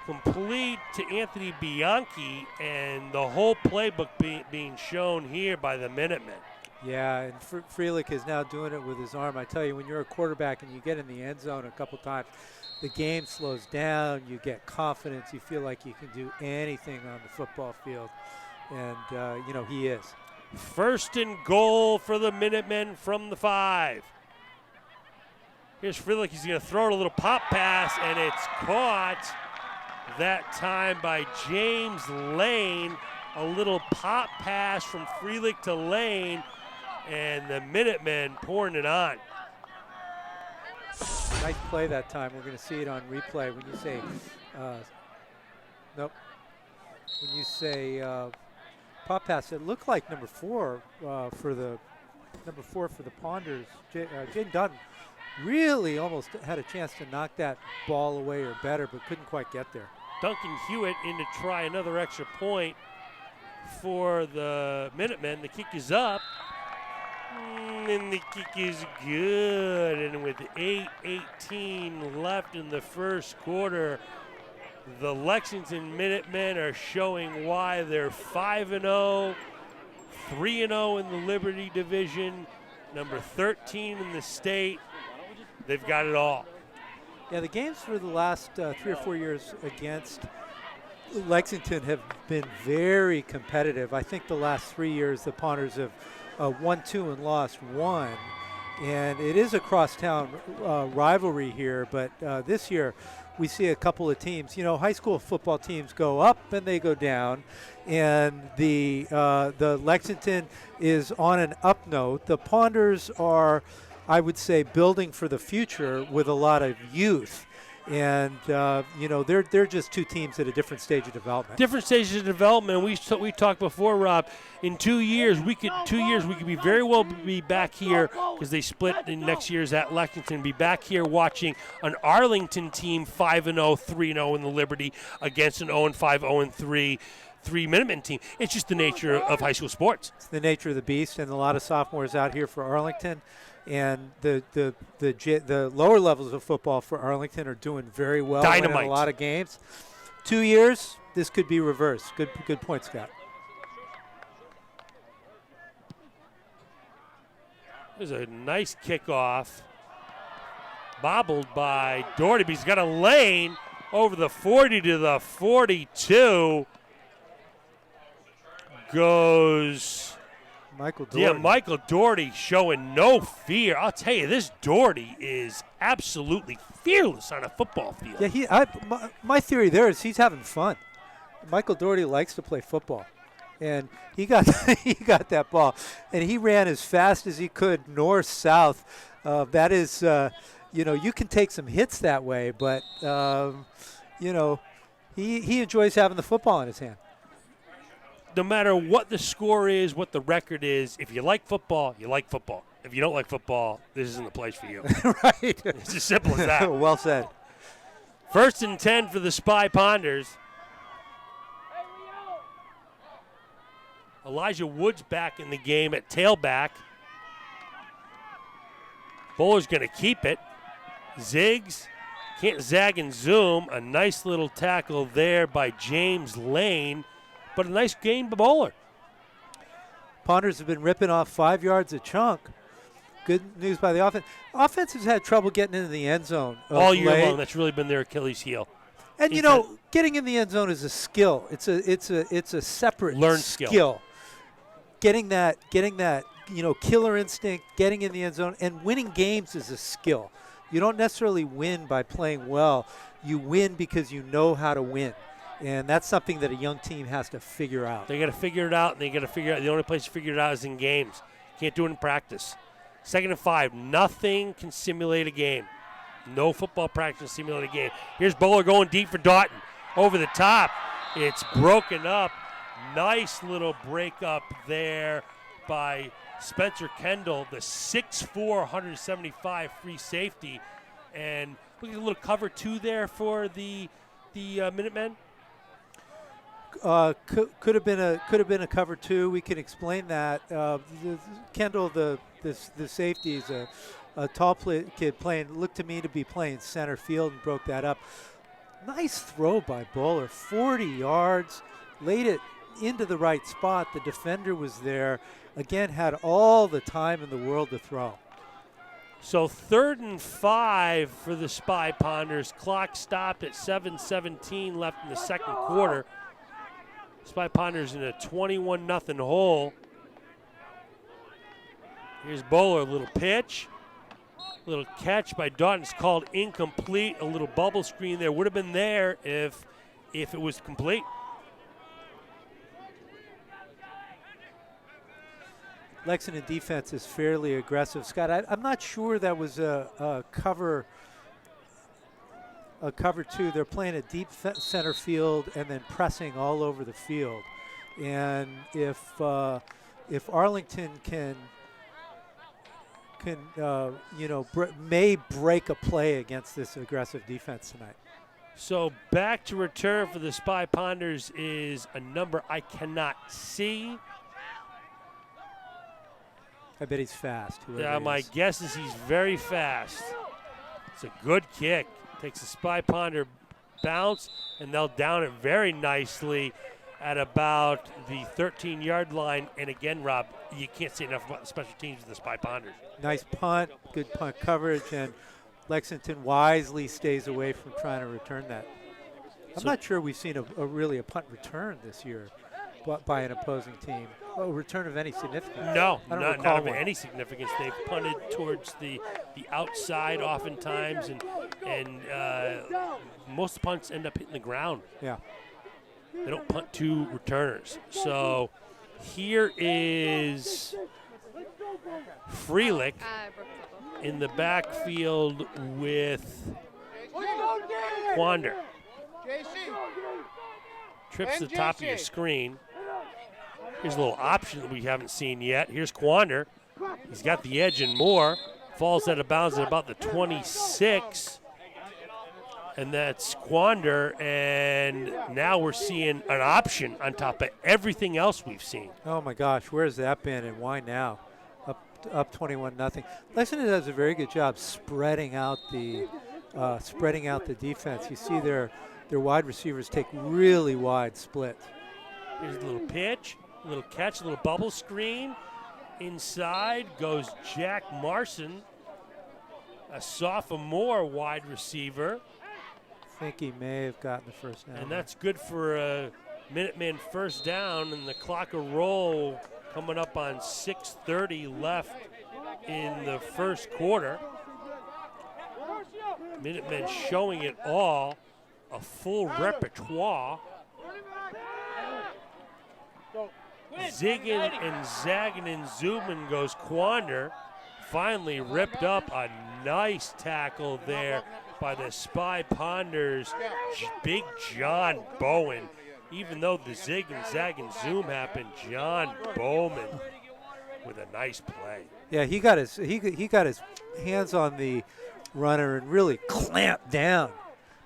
[SPEAKER 1] Complete to Anthony Bianchi, and the whole playbook being shown here by the Minutemen.
[SPEAKER 2] Yeah, and Frelick is now doing it with his arm. I tell you, when you're a quarterback and you get in the end zone a couple times, the game slows down, you get confidence, you feel like you can do anything on the football field. And, he is.
[SPEAKER 1] First and goal for the Minutemen from the 5. Here's Felix. He's going to throw it a little pop pass, and it's caught that time by James Lane. A little pop pass from Felix to Lane, and the Minutemen pouring it on.
[SPEAKER 2] Nice play that time. We're going to see it on replay. When you say, nope. When you say pop pass, it looked like number 4 for the Ponders. Jaden Dunn really almost had a chance to knock that ball away or better, but couldn't quite get there.
[SPEAKER 1] Duncan Hewitt in to try another extra point for the Minutemen. The kick is up, and the kick is good. And with 8:18 left in the first quarter, the Lexington Minutemen are showing why they're 5-0, 3-0 in the Liberty Division, number 13 in the state. They've got it all.
[SPEAKER 2] Yeah, the games for the last 3 or 4 years against Lexington have been very competitive. I think the last 3 years the Ponders have won 2 and lost 1. And it is a crosstown rivalry here, but this year we see a couple of teams. High school football teams go up and they go down, and the Lexington is on an up note. The Ponders are, I would say, building for the future with a lot of youth. And they're just 2 teams at a different stage of development.
[SPEAKER 1] Different stages of development. We talked before, Rob. In 2 years, we could be very well be back here, because they split in next year's at Lexington. Be back here watching an Arlington team 5-0, 3-0 in the Liberty against an 0-5, 0-3 Minutemen team. It's just the nature of high school sports.
[SPEAKER 2] It's the nature of the beast, and a lot of sophomores out here for Arlington. And the lower levels of football for Arlington are doing very well.
[SPEAKER 1] Dynamite.
[SPEAKER 2] Winning a lot of games. 2 years, this could be reversed. Good point, Scott.
[SPEAKER 1] There's a nice kickoff. Bobbled by Doherty, but he's got a lane over the 40 to the 42. Goes
[SPEAKER 2] Michael Doherty.
[SPEAKER 1] Yeah, Michael Doherty showing no fear. I'll tell you, this Doherty is absolutely fearless on a football field.
[SPEAKER 2] Yeah, my theory there is he's having fun. Michael Doherty likes to play football, and he got he got that ball, and he ran as fast as he could north south. That is, you can take some hits that way, but he enjoys having the football in his hand.
[SPEAKER 1] No matter what the score is, what the record is, if you like football, you like football. If you don't like football, this isn't the place for you.
[SPEAKER 2] Right.
[SPEAKER 1] It's as simple as that.
[SPEAKER 2] Well said.
[SPEAKER 1] 1st and 10 for the Spy Ponders. Elijah Woods back in the game at tailback. Bowler's going to keep it. Ziggs can't zag and zoom. A nice little tackle there by James Lane. But a nice game by Bowler.
[SPEAKER 2] Ponders have been ripping off 5 yards a chunk. Good news by the offense. Offense has had trouble getting into the end zone
[SPEAKER 1] all year long. That's really been their Achilles heel.
[SPEAKER 2] And getting in the end zone is a skill. It's a separate
[SPEAKER 1] learned
[SPEAKER 2] skill. Getting that killer instinct, getting in the end zone, and winning games is a skill. You don't necessarily win by playing well. You win because you know how to win. And that's something that a young team has to figure out.
[SPEAKER 1] They got to figure it out, and they got to figure out. The only place to figure it out is in games. Can't do it in practice. 2nd and 5. Nothing can simulate a game. No football practice can simulate a game. Here's Bowler going deep for Doughton. Over the top. It's broken up. Nice little break up there by Spencer Kendall, the 6'4", 175 free safety. And look at a little cover 2 there for the Minutemen.
[SPEAKER 2] Could have been a cover 2. We can explain that. Kendall, the safety, is a tall kid looked to me to be playing center field and broke that up. Nice throw by Bowler, 40 yards, laid it into the right spot. The defender was there. Again, had all the time in the world to throw.
[SPEAKER 1] So 3rd and 5 for the Spy Ponders. Clock stopped at 7:17 left in the second quarter. Spy Ponders in a 21-0 hole. Here's Bowler, a little pitch. Little catch by Doughton. It's called incomplete. A little bubble screen there. Would have been there if it was complete.
[SPEAKER 2] Lexington defense is fairly aggressive. Scott, I'm not sure that was a cover two. They're playing a deep center field and then pressing all over the field. And if Arlington can may break a play against this aggressive defense tonight.
[SPEAKER 1] So back to return for the Spy Ponders is a number I cannot see.
[SPEAKER 2] I bet he's fast.
[SPEAKER 1] Yeah, my guess is he's very fast. It's a good kick. Takes a Spy Ponder bounce, and they'll down it very nicely at about the 13-yard line. And again, Rob, you can't say enough about the special teams with the Spy Ponders.
[SPEAKER 2] Nice punt, good punt coverage, and Lexington wisely stays away from trying to return that. I'm not sure we've seen really a punt return this year by an opposing team. A return of any significance?
[SPEAKER 1] No, not of any significance. They've punted towards the outside oftentimes, and most of the punts end up hitting the ground.
[SPEAKER 2] Yeah.
[SPEAKER 1] They don't punt to returners. So here is Felix in the backfield with Quander. Trips the top of your screen. Here's a little option that we haven't seen yet. Here's Quander. He's got the edge and more. Falls out of bounds at about the 26. And that's Quander. And now we're seeing an option on top of everything else we've seen.
[SPEAKER 2] Oh, my gosh. Where's that been and why now? Up 21-0. Lexington does a very good job spreading out the defense. You see their wide receivers take really wide splits.
[SPEAKER 1] Here's a little pitch, a little catch, a little bubble screen. Inside goes Jack Marson, a sophomore wide receiver.
[SPEAKER 2] I think he may have gotten the first down.
[SPEAKER 1] And that's good for a Minuteman first down, and the clock will roll coming up on 6:30 left in the first quarter. Minutemen showing it all, a full repertoire. Zigging and zagging and zooming goes Quander. Finally ripped up a nice tackle there by the Spy Ponders, Big John Bowen. Even though the zig and zag and zoom happened, John Bowman with a nice play.
[SPEAKER 2] Yeah, he got his hands on the runner and really clamped down.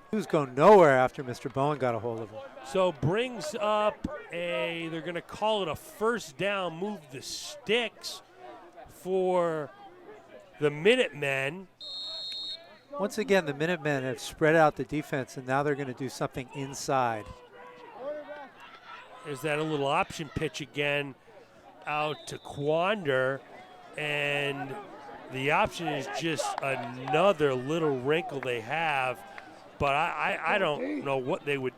[SPEAKER 2] He was going nowhere after Mr. Bowen got a hold of him.
[SPEAKER 1] So brings up they're going to call it a first down, move the sticks for the Minutemen.
[SPEAKER 2] Once again, the Minutemen have spread out the defense, and now they're going to do something inside.
[SPEAKER 1] There's that a little option pitch again out to Quander, and the option is just another little wrinkle they have, but I don't know what they would,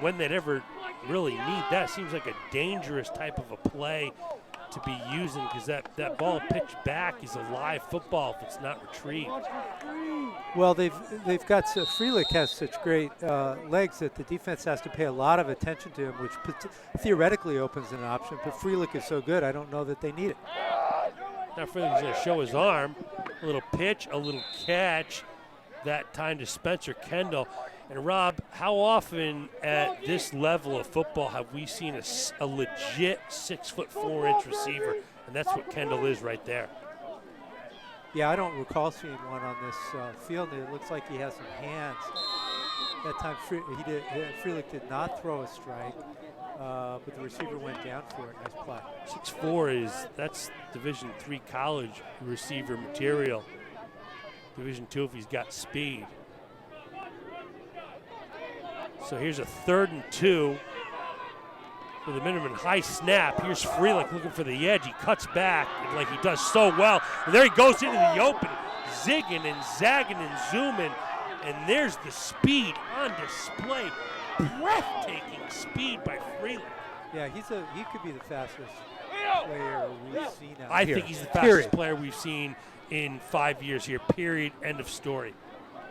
[SPEAKER 1] when they'd ever really need that. Seems like a dangerous type of a play to be using, because that ball pitched back is a live football if it's not retrieved.
[SPEAKER 2] Well, they've got Felix has such great legs that the defense has to pay a lot of attention to him, which theoretically opens an option. But Felix is so good, I don't know that they need it.
[SPEAKER 1] Now Felix is going to show his arm, a little pitch, a little catch. That time to Spencer Kendall. And Rob, how often at this level of football have we seen a legit 6'4" receiver? And that's what Kendall is right there.
[SPEAKER 2] Yeah, I don't recall seeing one on this field. It looks like he has some hands. That time, Felix did not throw a strike, but the receiver went down for it. Nice play.
[SPEAKER 1] 6'4" that's Division III college receiver material. Division II if he's got speed. So here's a 3rd and 2 for the Minutemen. High snap. Here's Felix looking for the edge. He cuts back like he does so well. And there he goes into the open, zigging and zagging and zooming. And there's the speed on display. breathtaking speed by Felix.
[SPEAKER 2] Yeah, he could be the fastest player we've seen out
[SPEAKER 1] I
[SPEAKER 2] here.
[SPEAKER 1] think he's the fastest player we've seen in 5 years here, period, end of story.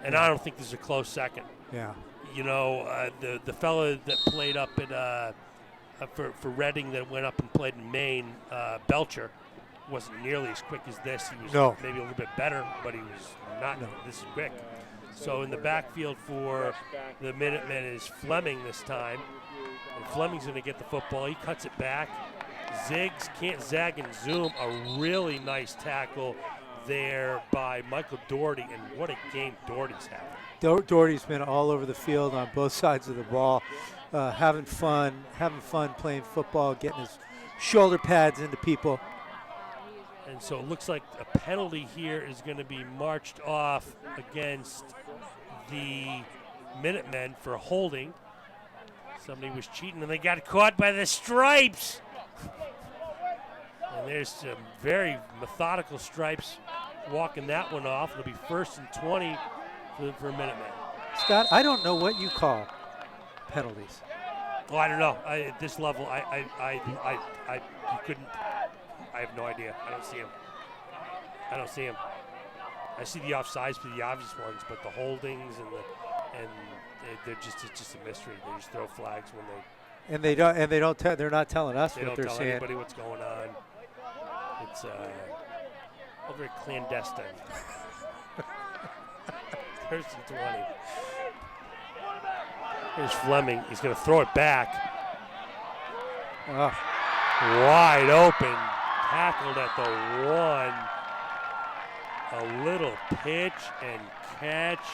[SPEAKER 1] And I don't think there's a close second.
[SPEAKER 2] Yeah.
[SPEAKER 1] You know, the fella that played up at for Reading that went up and played in Maine, Belcher, wasn't nearly as quick as this. He was maybe a little bit better, but he was not this quick. So in the backfield for the Minutemen is Fleming this time. And Fleming's going to get the football. He cuts it back. Zigs, can't zag and zoom. A really nice tackle there by Michael Doherty, and what a game Doherty's having.
[SPEAKER 2] Doherty's been all over the field on both sides of the ball, having fun playing football, getting his shoulder pads into people.
[SPEAKER 1] And so it looks like a penalty here is going to be marched off against the Minutemen for holding. Somebody was cheating, and they got caught by the stripes. And there's some very methodical stripes walking that one off. It'll be 1st and 20 for Minutemen.
[SPEAKER 2] Scott, I don't know what you call penalties.
[SPEAKER 1] Oh, I don't know. At this level, you couldn't. I have no idea. I don't see him. I see the offsides for the obvious ones, but the holdings and it's just a mystery. They just throw flags when they.
[SPEAKER 2] They're not telling us what they're saying.
[SPEAKER 1] They don't tell anybody what's going on. It's all very clandestine. 1st and 20. Here's Fleming. He's going to throw it back. Wide open. Tackled at the 1. A little pitch and catch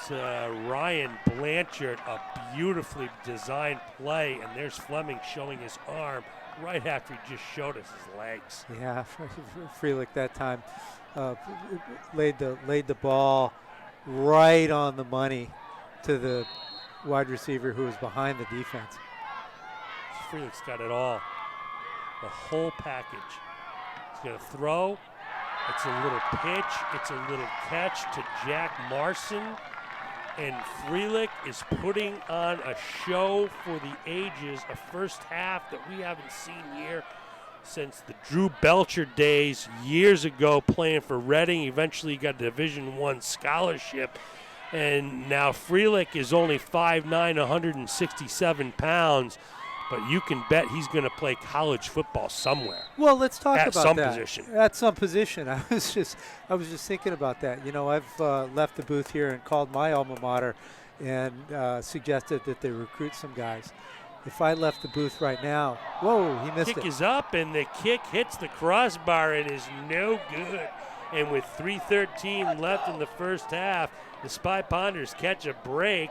[SPEAKER 1] to Ryan Blanchard. A beautifully designed play. And there's Fleming showing his arm right after he just showed us his legs.
[SPEAKER 2] Yeah, Felix that time laid the ball right on the money to the wide receiver who was behind the defense.
[SPEAKER 1] Felix got it all. The whole package. He's going to throw. It's a little pitch. It's a little catch to Jack Marson. And Felix is putting on a show for the ages, a first half that we haven't seen here since the Drew Belcher days years ago, playing for Reading. Eventually he got a Division I scholarship. And now Felix is only 5'9", 167 pounds. But you can bet he's going to play college football somewhere.
[SPEAKER 2] Well, let's talk about that.
[SPEAKER 1] At some position.
[SPEAKER 2] At some position. I was just thinking about that. You know, I've left the booth here and called my alma mater and suggested that they recruit some guys. If I left the booth right now, whoa, he missed it.
[SPEAKER 1] Kick is up, and the kick hits the crossbar and is no good. And with 3:13 left in the first half, the Spy Ponders catch a break.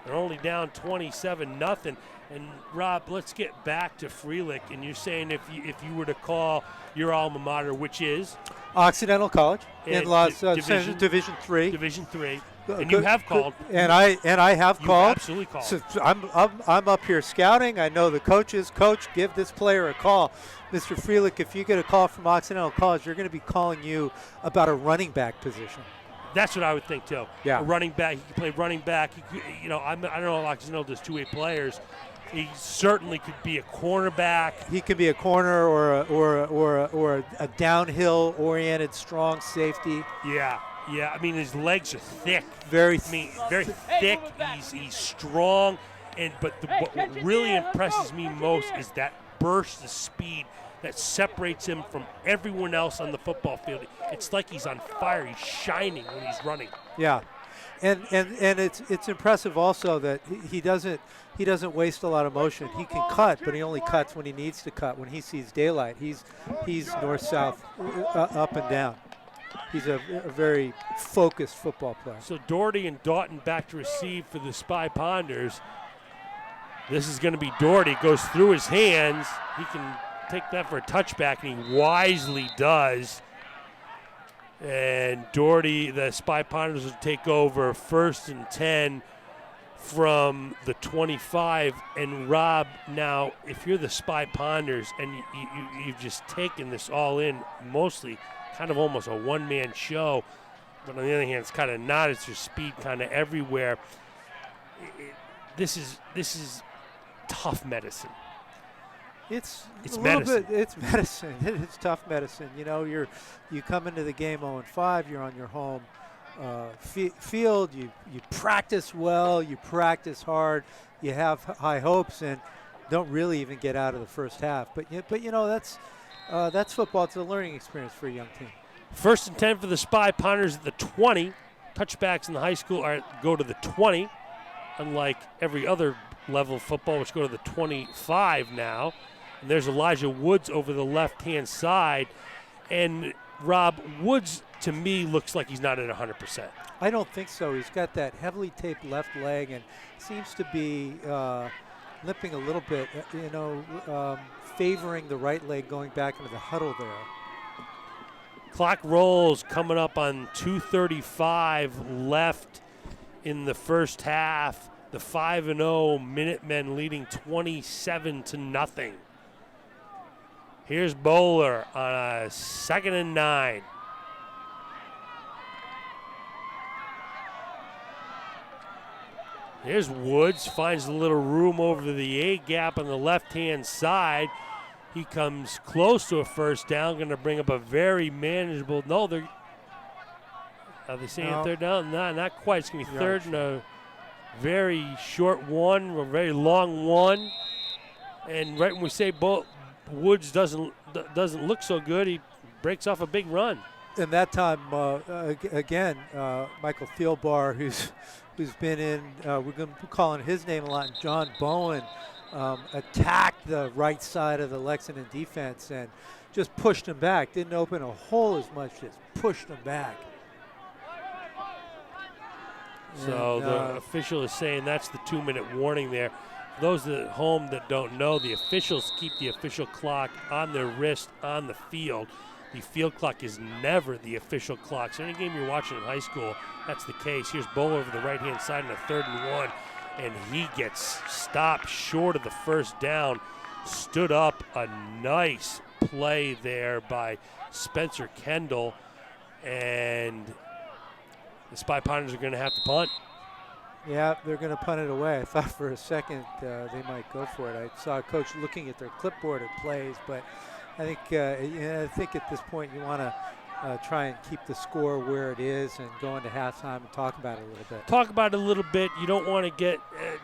[SPEAKER 1] They're only down 27-0. And Rob, let's get back to Felix. And you're saying if you were to call your alma mater, which is
[SPEAKER 2] Occidental College in
[SPEAKER 1] Division
[SPEAKER 2] III.
[SPEAKER 1] Division III. And you have called.
[SPEAKER 2] And I have called.
[SPEAKER 1] Absolutely called.
[SPEAKER 2] So I'm up here scouting. I know the coaches. Coach, give this player a call. Mr. Felix, if you get a call from Occidental College, they're going to be calling you about a running back position.
[SPEAKER 1] That's what I would think too.
[SPEAKER 2] Yeah.
[SPEAKER 1] A running back. He can play running back. He could, I don't know if Occidental does two-way players. He certainly could be a cornerback.
[SPEAKER 2] He could be a corner or a downhill-oriented strong safety.
[SPEAKER 1] Yeah. I mean, his legs are thick.
[SPEAKER 2] Very
[SPEAKER 1] thick. He's strong, but what really impresses me most is that burst of speed that separates him from everyone else on the football field. It's like he's on fire. He's shining when he's running.
[SPEAKER 2] Yeah. And it's impressive also that he doesn't waste a lot of motion. He can cut, but he only cuts when he needs to cut. When he sees daylight, he's north, south, up and down. He's a very focused football player.
[SPEAKER 1] So Doherty and Doughton back to receive for the Spy Ponders. This is going to be Doherty. Goes through his hands. He can take that for a touchback, and he wisely does. And Doherty, the Spy Ponders, will take over 1st and 10 from the 25. And Rob, now, if you're the Spy Ponders and you've just taken this all in, mostly kind of almost a one-man show, but on the other hand, it's kind of not. It's your speed kind of everywhere. this is tough medicine.
[SPEAKER 2] It's
[SPEAKER 1] It's
[SPEAKER 2] a little
[SPEAKER 1] medicine.
[SPEAKER 2] bit. It's medicine. It's tough medicine. You know, you come into the game 0-5. You're on your home field. You practice well. You practice hard. You have high hopes and don't really even get out of the first half. But you know that's football. It's a learning experience for a young team.
[SPEAKER 1] 1st and 10 for the Spy Pounders at the 20. Touchbacks in the high school go to the 20, unlike every other level of football, which go to the 25 now. And there's Elijah Woods over the left-hand side. And, Rob, Woods, to me, looks like he's not at 100%.
[SPEAKER 2] I don't think so. He's got that heavily taped left leg and seems to be limping a little bit, favoring the right leg going back into the huddle there.
[SPEAKER 1] Clock rolls coming up on 2:35 left in the first half. The 5-0 Minutemen leading 27-0. Here's Bowler on a 2nd and 9. Here's Woods, finds a little room over the A gap on the left-hand side. He comes close to a first down, going to bring up a very manageable. No, are they saying
[SPEAKER 2] No.
[SPEAKER 1] 3rd down? No, not quite. It's going to be 3rd and a very short one, a very long one. And right when we say Woods doesn't look so good, he breaks off a big run.
[SPEAKER 2] And that time, again, Michael Thielbar, who's been in, we're going to be calling his name a lot, and John Bowen attacked the right side of the Lexington defense and just pushed him back. Didn't open a hole as much, just pushed him back.
[SPEAKER 1] So the official is saying that's the 2-minute warning there. For those at home that don't know, the officials keep the official clock on their wrist on the field. The field clock is never the official clock. So any game you're watching in high school, that's the case. Here's Bowler over the right-hand side on a 3rd and 1, and he gets stopped short of the first down. Stood up a nice play there by Spencer Kendall, and the Spy Pounders are going to have to punt.
[SPEAKER 2] Yeah, they're going to punt it away. I thought for a second they might go for it. I saw a coach looking at their clipboard at plays, but I think at this point you want to try and keep the score where it is and go into halftime and talk about it a little bit.
[SPEAKER 1] Talk about it a little bit. You don't want to get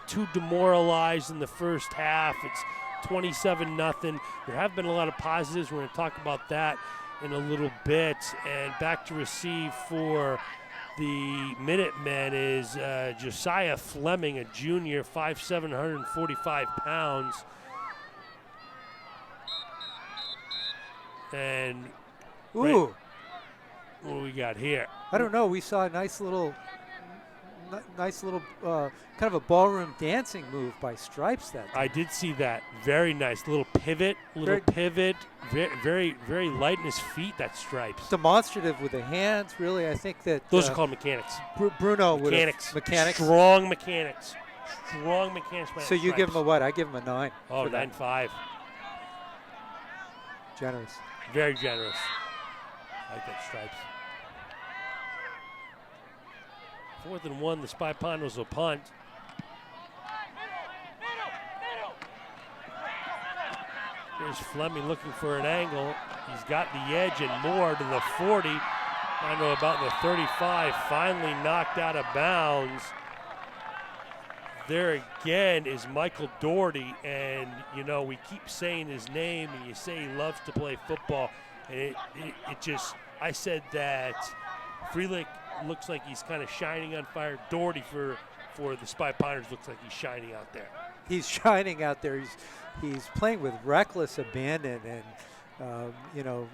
[SPEAKER 1] too demoralized in the first half. It's 27-0. There have been a lot of positives. We're going to talk about that in a little bit. And back to receive for the Minutemen is Josiah Fleming, a junior, 5'7", 145 pounds. And
[SPEAKER 2] Ooh.
[SPEAKER 1] What do we got here?
[SPEAKER 2] I don't know. We saw a nice little kind of a ballroom dancing move by Stripes that time.
[SPEAKER 1] I did see that. Very nice. Little pivot. Very, very light in his feet, that Stripes.
[SPEAKER 2] Demonstrative with the hands, really. I think that
[SPEAKER 1] Those are called mechanics.
[SPEAKER 2] Bruno would have.
[SPEAKER 1] Mechanics. Strong mechanics.
[SPEAKER 2] So you give him a what? I give him a 9.
[SPEAKER 1] Oh, 9.5.
[SPEAKER 2] Generous.
[SPEAKER 1] Very generous. I like that Stripes. 4th and 1, the Spy Pounders will punt. Here's Fleming looking for an angle. He's got the edge and more to the 40. I know about the 35. Finally knocked out of bounds. There again is Michael Doherty, and we keep saying his name, and you say he loves to play football, and it just, I said that Felix looks like he's kind of shining on fire. Doherty for the Spy Pounders looks like he's shining out there.
[SPEAKER 2] He's shining out there. He's playing with reckless abandon and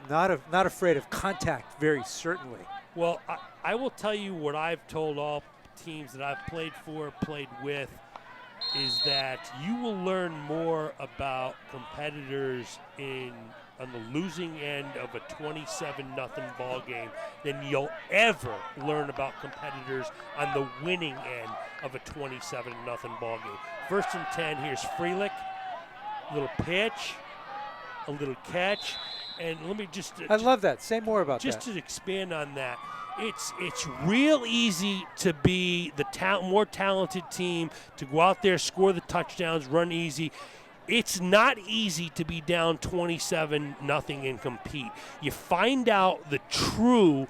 [SPEAKER 2] not afraid of contact, very certainly.
[SPEAKER 1] Well, I will tell you what I've told all teams that I've played with, is that you will learn more about competitors on the losing end of a 27-0 ball game than you'll ever learn about competitors on the winning end of a 27-0 ball game. 1st and 10, here's Felix. A little pitch, a little catch, And let me just
[SPEAKER 2] I love that. Say more about
[SPEAKER 1] just
[SPEAKER 2] that.
[SPEAKER 1] to expand on that. It's real easy to be the more talented team, to go out there, score the touchdowns, run easy. It's not easy to be down 27-0 and compete. You find out the true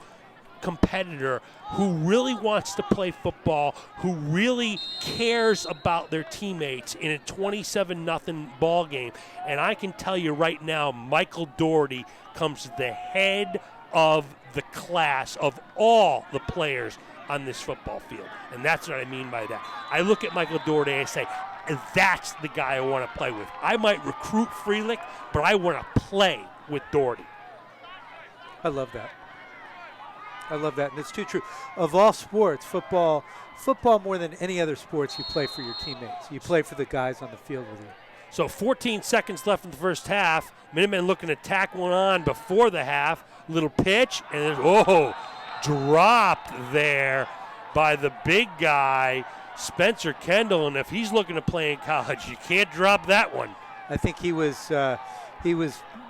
[SPEAKER 1] competitor who really wants to play football, who really cares about their teammates in a 27-0 ball game. And I can tell you right now, Michael Doherty comes to the head of the class of all the players on this football field. And that's what I mean by that. I look at Michael Doherty and I say, that's the guy I want to play with. I might recruit Frelick, but I want to play with Doherty.
[SPEAKER 2] I love that. I love that, and it's too true. Of all sports, football more than any other sports, you play for your teammates. You play for the guys on the field with you.
[SPEAKER 1] So 14 seconds left in the first half. Minutemen looking to tack one on before the half. Little pitch, and then, dropped there by the big guy, Spencer Kendall. And if he's looking to play in college, you can't drop that one.
[SPEAKER 2] I think he was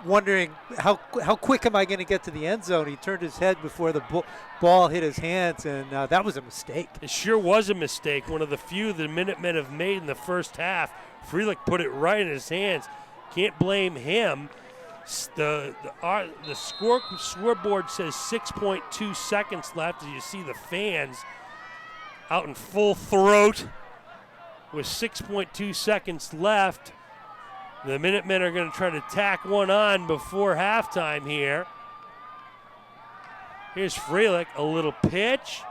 [SPEAKER 2] wondering how quick am I going to get to the end zone. He turned his head before the ball hit his hands, and that was a mistake.
[SPEAKER 1] It sure was a mistake. One of the few the Minutemen have made in the first half. Frelick put it right in his hands. Can't blame him. The scoreboard says 6.2 seconds left. As you see the fans out in full throat with 6.2 seconds left. The Minutemen are going to try to tack one on before halftime here. Here's Frelick, a little pitch.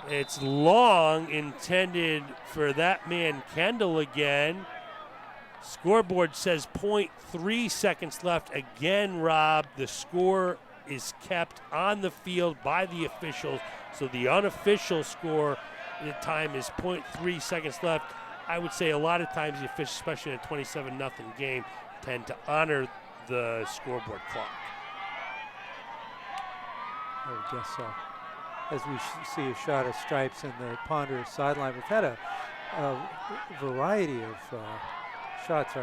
[SPEAKER 1] It's long, intended for that man Kendall again. Scoreboard says 0.3 seconds left. Again, Rob, the score is kept on the field by the officials. So the unofficial score at the time is 0.3 seconds left. I would say a lot of times the officials, especially in a 27-0 game, tend to honor the scoreboard clock.
[SPEAKER 2] I would guess so. As we see a shot of Stripes in the Ponder sideline, we've had a variety of shots.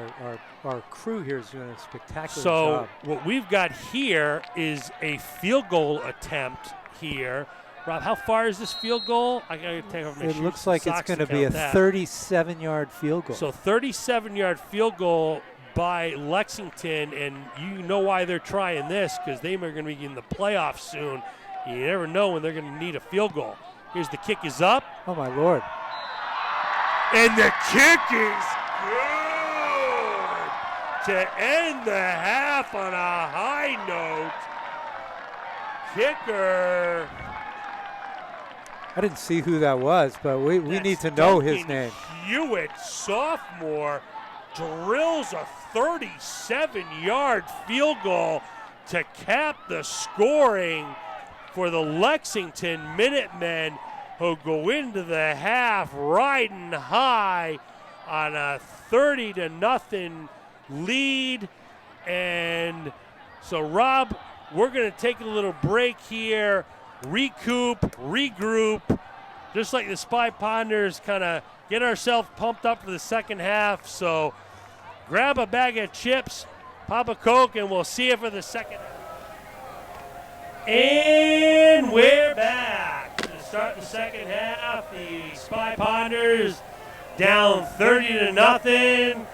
[SPEAKER 2] Our crew here is doing a spectacular job.
[SPEAKER 1] So what we've got here is a field goal attempt here. Rob, how far is this field goal? I gotta take off my shoes.
[SPEAKER 2] It looks like it's going to be a 37-yard field goal.
[SPEAKER 1] So 37-yard field goal by Lexington, and you know why they're trying this, because they are going to be in the playoffs soon. You never know when they're going to need a field goal. Here's the kick is up.
[SPEAKER 2] Oh, my Lord.
[SPEAKER 1] And the kick is good to end the half on a high note. Kicker.
[SPEAKER 2] I didn't see who that was, but we need to know his name.
[SPEAKER 1] Hewitt, sophomore, drills a 37-yard field goal to cap the scoring for the Lexington Minutemen, who go into the half riding high on a 30-0 lead. And so, Rob, we're going to take a little break here, regroup, just like the Spy Ponders, kind of get ourselves pumped up for the second half. So grab a bag of chips, pop a Coke, and we'll see you for the second half. And we're back to start the second half. The Spy Ponders down 30-0.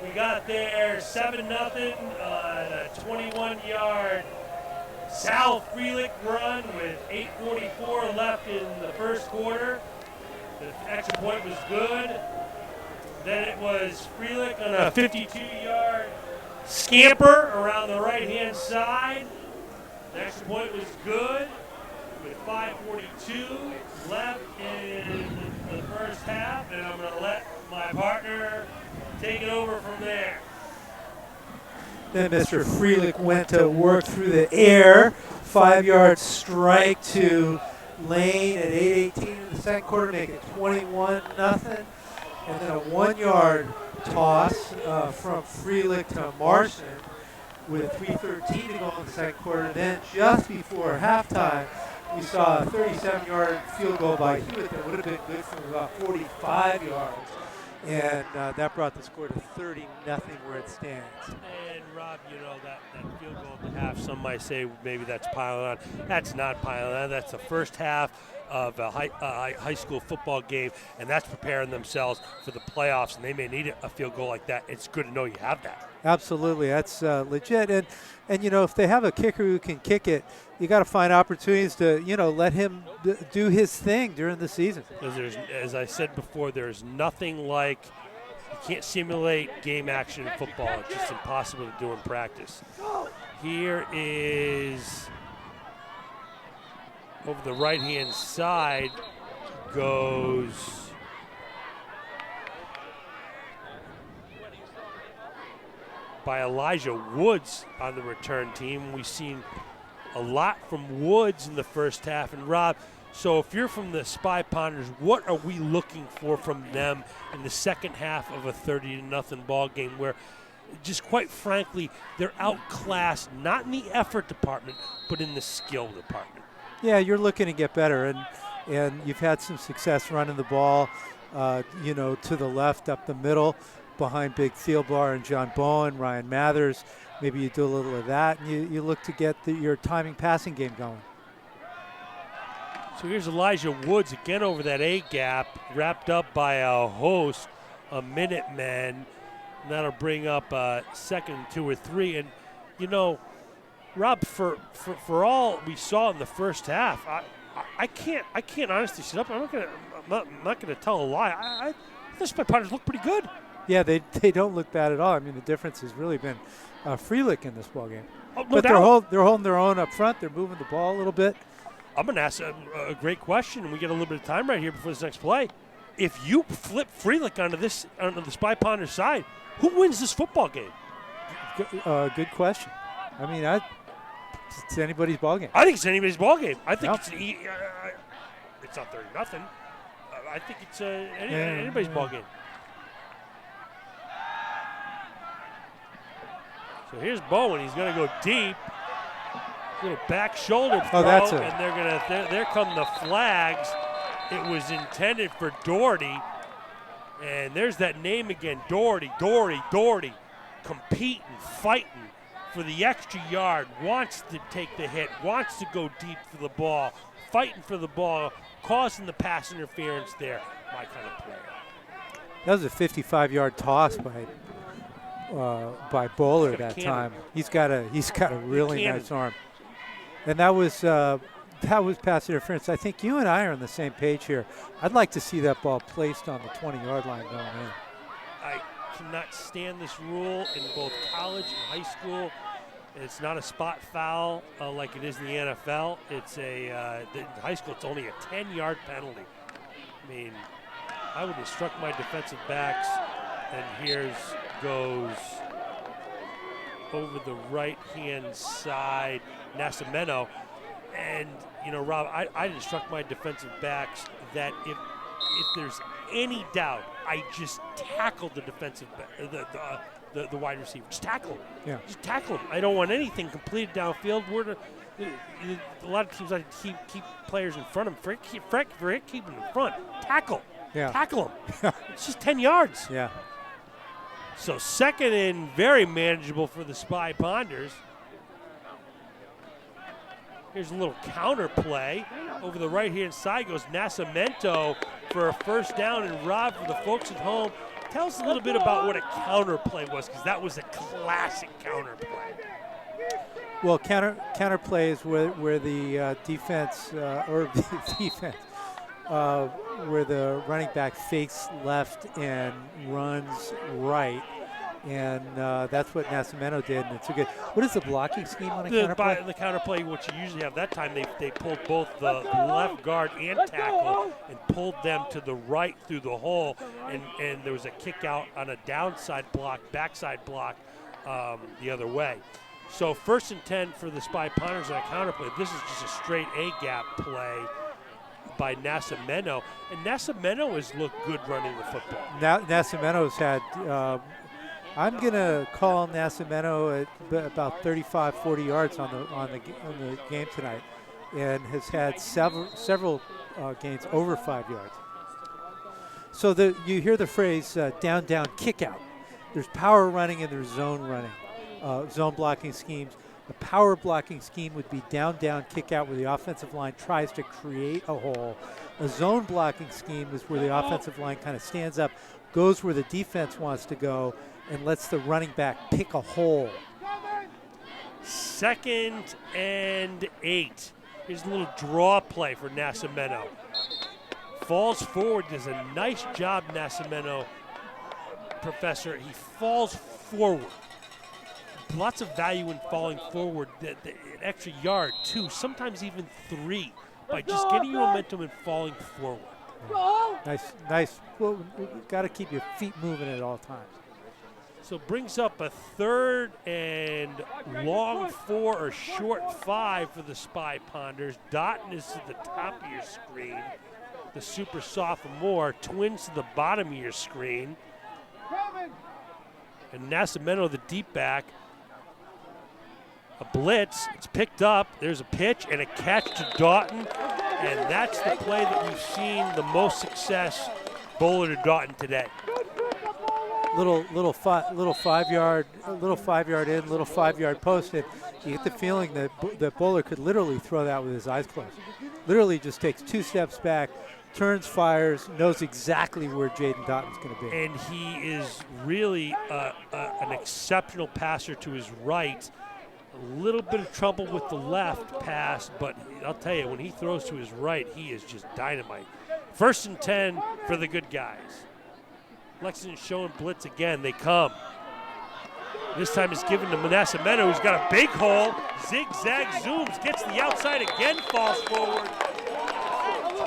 [SPEAKER 1] We got there 7-0 on a 21-yard Sal Frelick run with 8:44 left in the first quarter. The extra point was good. Then it was Frelick on a 52-yard scamper around the right-hand side. The extra point was good with 5:42 left in the first half, and I'm going to let my partner take it over from there.
[SPEAKER 2] Then Mr. Frelick went to work through the air. 5-yard strike to Lane at 8:18 in the second quarter, make it 21-0. And then a 1-yard toss from Frelick to Marson with 3:13 to go in the second quarter. Then just before halftime, we saw a 37-yard field goal by Hewitt that would have been good from about 45 yards. and that brought the score to 30-0 where it stands.
[SPEAKER 1] And Rob, that field goal at the half, some might say maybe that's piling on. That's not piling on. That's the first half of a high school football game, and that's preparing themselves for the playoffs, and they may need a field goal like that. It's good to know you have that.
[SPEAKER 2] Absolutely, that's legit. And if they have a kicker who can kick it, you got to find opportunities to let him do his thing during the season.
[SPEAKER 1] Because as I said before, there's nothing like you can't simulate game action in football. It's just impossible to do in practice. Here is over the right-hand side goes by Elijah Woods on the return team. We've seen a lot from Woods in the first half. And Rob, so if you're from the Spy Ponders, what are we looking for from them in the second half of a 30-0 ball game where, just quite frankly, they're outclassed, not in the effort department, but in the skill department?
[SPEAKER 2] Yeah, you're looking to get better, and you've had some success running the ball, to the left, up the middle, behind Big Thielbar and John Bowen, Ryan Mathers. Maybe you do a little of that, and you look to get your timing passing game going.
[SPEAKER 1] So here's Elijah Woods again over that A-gap, wrapped up by a host of Minutemen. And that'll bring up second and 2 or 3. And, Rob, for all we saw in the first half, I can't honestly sit up. I'm not gonna tell a lie. I the Spy Ponders look pretty good.
[SPEAKER 2] Yeah, they don't look bad at all. I mean, the difference has really been Frelick in this ballgame.
[SPEAKER 1] Oh, no
[SPEAKER 2] but
[SPEAKER 1] doubt.
[SPEAKER 2] they're holding their own up front. They're moving the ball a little bit.
[SPEAKER 1] I'm going to ask a great question, and we get a little bit of time right here before this next play. If you flip Frelick onto the Spy Ponders side, who wins this football game?
[SPEAKER 2] Good question. I mean, it's anybody's ballgame.
[SPEAKER 1] I think it's anybody's ballgame. I think it's not 30-0. I think it's anybody's ballgame. So here's Bowen. He's going to go deep. Little back shoulder throw, and there come the flags. It was intended for Doherty, and there's that name again, Doherty, competing, fighting for the extra yard, wants to take the hit, wants to go deep for the ball, fighting for the ball, causing the pass interference there. My kind of player.
[SPEAKER 2] That was a 55-yard toss by Bowler that time. He's got a really nice arm. And that was pass interference. I think you and I are on the same page here. I'd like to see that ball placed on the 20-yard line going in.
[SPEAKER 1] I cannot stand this rule in both college and high school. It's not a spot foul like it is in the NFL. It's in high school, it's only a 10-yard penalty. I mean, I would instruct my defensive backs, and here's goes over the right-hand side, Nascimento. And, Rob, I'd instruct my defensive backs that if there's any doubt, I just tackle the defensive the wide receiver. Just tackle him.
[SPEAKER 2] Yeah.
[SPEAKER 1] Just tackle him. I don't want anything completed downfield. A lot of teams like to keep players in front of them. Forget keep them in front. Tackle.
[SPEAKER 2] Yeah.
[SPEAKER 1] Tackle them. It's just 10 yards.
[SPEAKER 2] Yeah.
[SPEAKER 1] So second and very manageable for the Spy Ponders. Here's a little counter play. Over the right-hand side goes Nascimento for a first down. And Rob, for the folks at home, tell us a little bit about what a counter play was, because that was a classic counter play.
[SPEAKER 2] Well, counter play is where the defense where the running back fakes left and runs right. And that's what Nascimento did, and it's a good. What is the blocking scheme on a counterplay?
[SPEAKER 1] The counterplay, what you usually have that time, they pulled both the left guard and tackle and pulled them to the right through the hole, and there was a kick out on a downside block, backside block the other way. So 1st and 10 for the Spy Ponders on a counterplay. This is just a straight A-gap play by Nascimento, and Nascimento has looked good running the football.
[SPEAKER 2] Nascimento's had. I'm going to call Nascimento at about 35, 40 yards on the game tonight, and has had several gains over 5 yards. So you hear the phrase down, down, kick out. There's power running and there's zone running, zone blocking schemes. The power blocking scheme would be down, down, kick out, where the offensive line tries to create a hole. A zone blocking scheme is where the offensive line kind of stands up, goes where the defense wants to go, and lets the running back pick a hole.
[SPEAKER 1] 2nd and 8. Here's a little draw play for Nascimento. Falls forward, does a nice job, Nascimento, Professor. He falls forward. Lots of value in falling forward. An extra yard, 2, sometimes even 3, by just getting your momentum and falling forward.
[SPEAKER 2] Nice. Well, we've got to keep your feet moving at all times.
[SPEAKER 1] So brings up a 3rd and long 4 or short 5 for the Spy Ponders. Doughton is to the top of your screen. The super sophomore. Twins to the bottom of your screen. And Nascimento, the deep back. A blitz. It's picked up. There's a pitch and a catch to Doughton. And that's the play that we've seen the most success Bowler to Doughton today.
[SPEAKER 2] Little 5 yard in, little 5 yard post. And you get the feeling that Bowler could literally throw that with his eyes closed. Literally just takes 2 steps back, turns, fires, knows exactly where Jaden Doughton's going to be.
[SPEAKER 1] And he is really an exceptional passer to his right. A little bit of trouble with the left pass, but I'll tell you, when he throws to his right, he is just dynamite. 1st and 10 for the good guys. Lexington showing blitz again. They come. This time it's given to Nascimento, who's got a big hole. Zigzag zooms, gets the outside again, falls forward.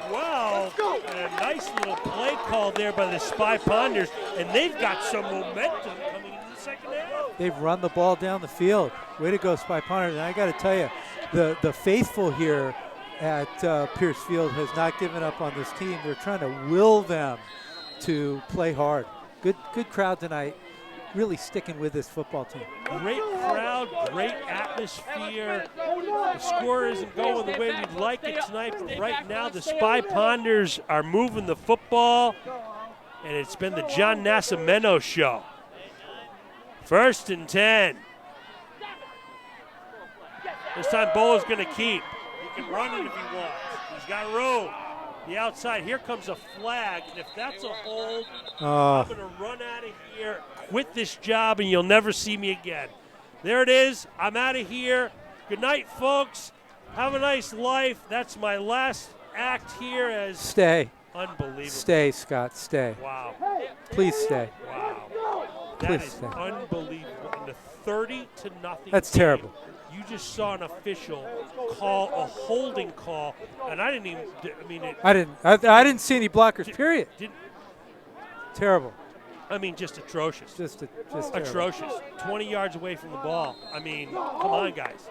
[SPEAKER 1] 12, and a nice little play call there by the Spy Ponders, and they've got some momentum coming into the second half.
[SPEAKER 2] They've run the ball down the field. Way to go, Spy Ponders. And I got to tell you, the faithful here at Pierce Field has not given up on this team. They're trying to will them to play hard. Good crowd tonight. Really sticking with this football team.
[SPEAKER 1] Great crowd, great atmosphere. The score isn't going the way we'd like it tonight, but right now the Spy Ponders are moving the football, and it's been the John Nascimento show. 1st and 10. This time Bowler's going to keep. He can run it if he wants. He's got room. The outside, here comes a flag, and if that's a hold, I'm going to run out of here, quit this job, and you'll never see me again. There it is. I'm out of here. Good night, folks. Have a nice life. That's my last act here as...
[SPEAKER 2] Stay.
[SPEAKER 1] Unbelievable.
[SPEAKER 2] Stay, Scott, stay.
[SPEAKER 1] Wow.
[SPEAKER 2] Please stay.
[SPEAKER 1] Wow. That
[SPEAKER 2] Please
[SPEAKER 1] is
[SPEAKER 2] stay.
[SPEAKER 1] unbelievable. In the 30-0
[SPEAKER 2] That's
[SPEAKER 1] game,
[SPEAKER 2] terrible.
[SPEAKER 1] you just saw an official call a holding call, and I didn't even. I mean,
[SPEAKER 2] I didn't see any blockers. Period. Terrible.
[SPEAKER 1] I mean, just atrocious.
[SPEAKER 2] Just
[SPEAKER 1] atrocious. 20 yards away from the ball. I mean, come on, guys.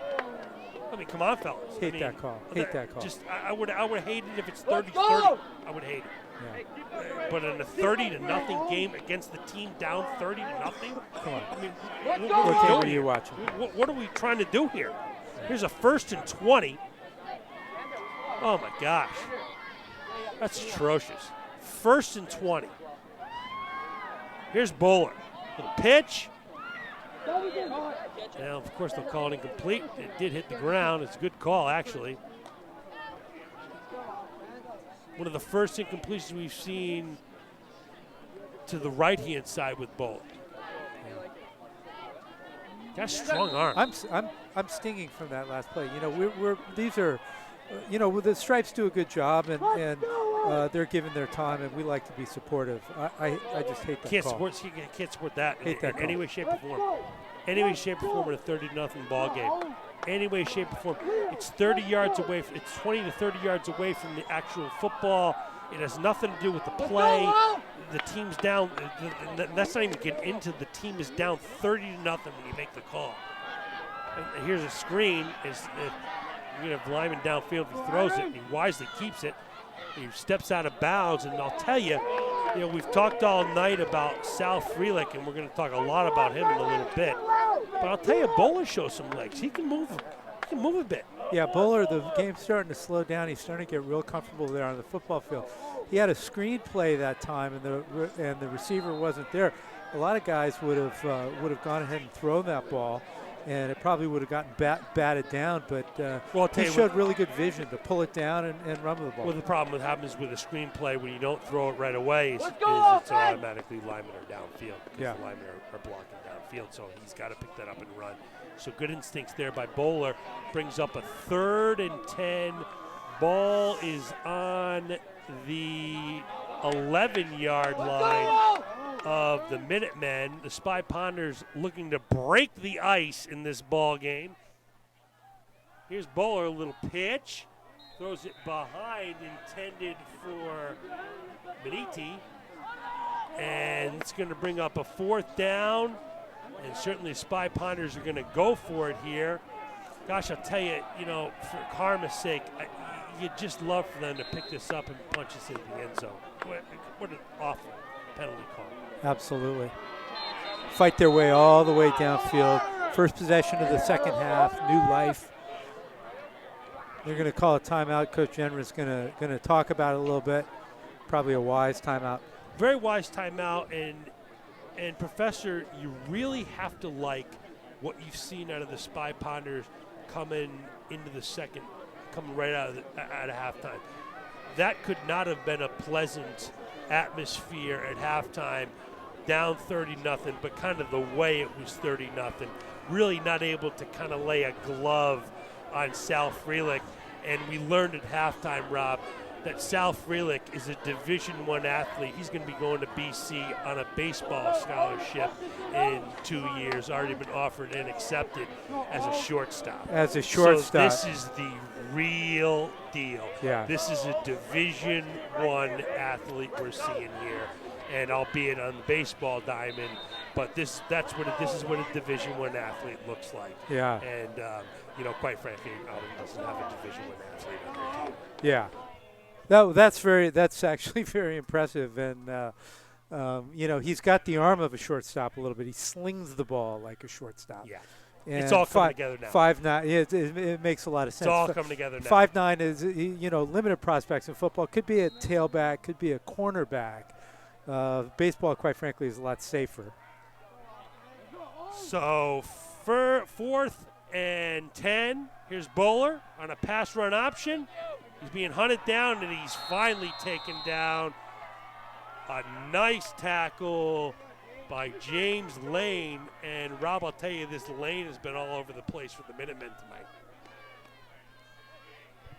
[SPEAKER 1] I mean, come on, fellas.
[SPEAKER 2] Hate that call. Hate that call.
[SPEAKER 1] Just, I would hate it if it's 30-30. I would hate it.
[SPEAKER 2] Yeah.
[SPEAKER 1] But in a 30-0 game against the team down 30-0,
[SPEAKER 2] Come on.
[SPEAKER 1] I mean,
[SPEAKER 2] What game are you watching?
[SPEAKER 1] What are we trying to do here? Here's a 1st and 20. Oh my gosh, that's atrocious. 1st and 20. Here's Bowler. Little pitch. Now, of course, they'll call it incomplete. It did hit the ground. It's a good call, actually. One of the first incompletions we've seen to the right-hand side with Bowler. Got a strong arm.
[SPEAKER 2] I'm stinging from that last play. You know, these are, you know, the Stripes do a good job, and they're giving their time, and we like to be supportive. I just hate that
[SPEAKER 1] Can't
[SPEAKER 2] call.
[SPEAKER 1] can't support that
[SPEAKER 2] Hate that
[SPEAKER 1] in any
[SPEAKER 2] call.
[SPEAKER 1] way, shape, or form. Any way, shape, or form in a 30-0 ball game. Any way, shape, or form. It's 30 yards away. It's 20 to 30 yards away from the actual football. It has nothing to do with the play. The team's down. That's not even getting into the team is down 30-0 when you make the call. And here's a screen. You're going to have Lyman downfield. He throws it, and he wisely keeps it. He steps out of bounds, and I'll tell you, we've talked all night about Sal Frelick, and we're going to talk a lot about him in a little bit. But I'll tell you, Bowler shows some legs. He can move. He can move a bit.
[SPEAKER 2] Yeah, Bowler, the game's starting to slow down. He's starting to get real comfortable there on the football field. he had a screen play that time, and the receiver wasn't there. A lot of guys would have gone ahead and thrown that ball, and it probably would have gotten batted down. But he showed really good vision to pull it down and run with the ball.
[SPEAKER 1] Well, the problem that happens with a screenplay when you don't throw it right away is it's automatically linemen are downfield.
[SPEAKER 2] Yeah.
[SPEAKER 1] The linemen are blocking downfield, so he's got to pick that up and run. So good instincts there by Bowler. Brings up a 3rd and 10. Ball is on the 11-yard line of the Minutemen. The Spy Ponders looking to break the ice in this ball game. Here's Bowler, a little pitch. Throws it behind, intended for Beniti. And it's going to bring up a 4th down. And certainly Spy Ponders are going to go for it here. Gosh, I'll tell you, for karma's sake, you'd just love for them to pick this up and punch us into the end zone. What an awful penalty call.
[SPEAKER 2] Absolutely. Fight their way all the way downfield. First possession of the second half, new life. They're going to call a timeout. Coach Jenner's going to talk about it a little bit. Probably a wise timeout.
[SPEAKER 1] Very wise timeout, and Professor, you really have to like what you've seen out of the Spy Ponders coming into the second, coming right out of halftime. That could not have been a pleasant atmosphere at halftime, down 30-0, but kind of the way it was 30-0. Really not able to kind of lay a glove on Sal Frelick. And we learned at halftime, Rob, that Sal Frelick is a Division I athlete. He's going to be going to BC on a baseball scholarship in 2 years. Already been offered and accepted as a shortstop. So this is the real deal.
[SPEAKER 2] Yeah.
[SPEAKER 1] This is a Division I athlete we're seeing here, and albeit on the baseball diamond, but this is what a Division I athlete looks like.
[SPEAKER 2] Yeah.
[SPEAKER 1] And quite frankly, Arlington doesn't have a Division I athlete on their team.
[SPEAKER 2] Yeah. That's actually very impressive, and he's got the arm of a shortstop a little bit. He slings the ball like a shortstop.
[SPEAKER 1] Yeah,
[SPEAKER 2] and
[SPEAKER 1] it's all coming together now.
[SPEAKER 2] 5'9", it makes a lot of sense.
[SPEAKER 1] It's all coming together now.
[SPEAKER 2] 5'9" is limited prospects in football. Could be a tailback, could be a cornerback. Baseball, quite frankly, is a lot safer.
[SPEAKER 1] So 4th and 10. Here's Bowler on a pass run option. He's being hunted down, and he's finally taken down. A nice tackle by James Lane. And, Rob, I'll tell you, this Lane has been all over the place for the Minutemen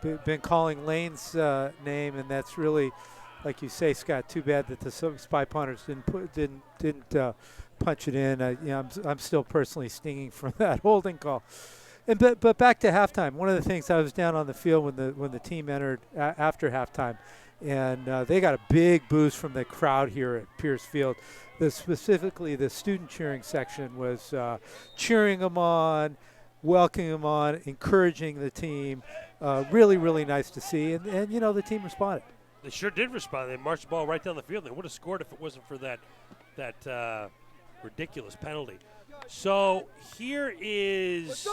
[SPEAKER 1] tonight.
[SPEAKER 2] Been calling Lane's name, and that's really, like you say, Scott, too bad that the Spy Ponders didn't punch it in. I'm still personally stinging from that holding call. But back to halftime. One of the things, I was down on the field when the team entered after halftime, and they got a big boost from the crowd here at Pierce Field. Specifically, the student cheering section was cheering them on, welcoming them on, encouraging the team. Really, really nice to see, and the team responded.
[SPEAKER 1] They sure did respond. They marched the ball right down the field. They would have scored if it wasn't for that ridiculous penalty. So here is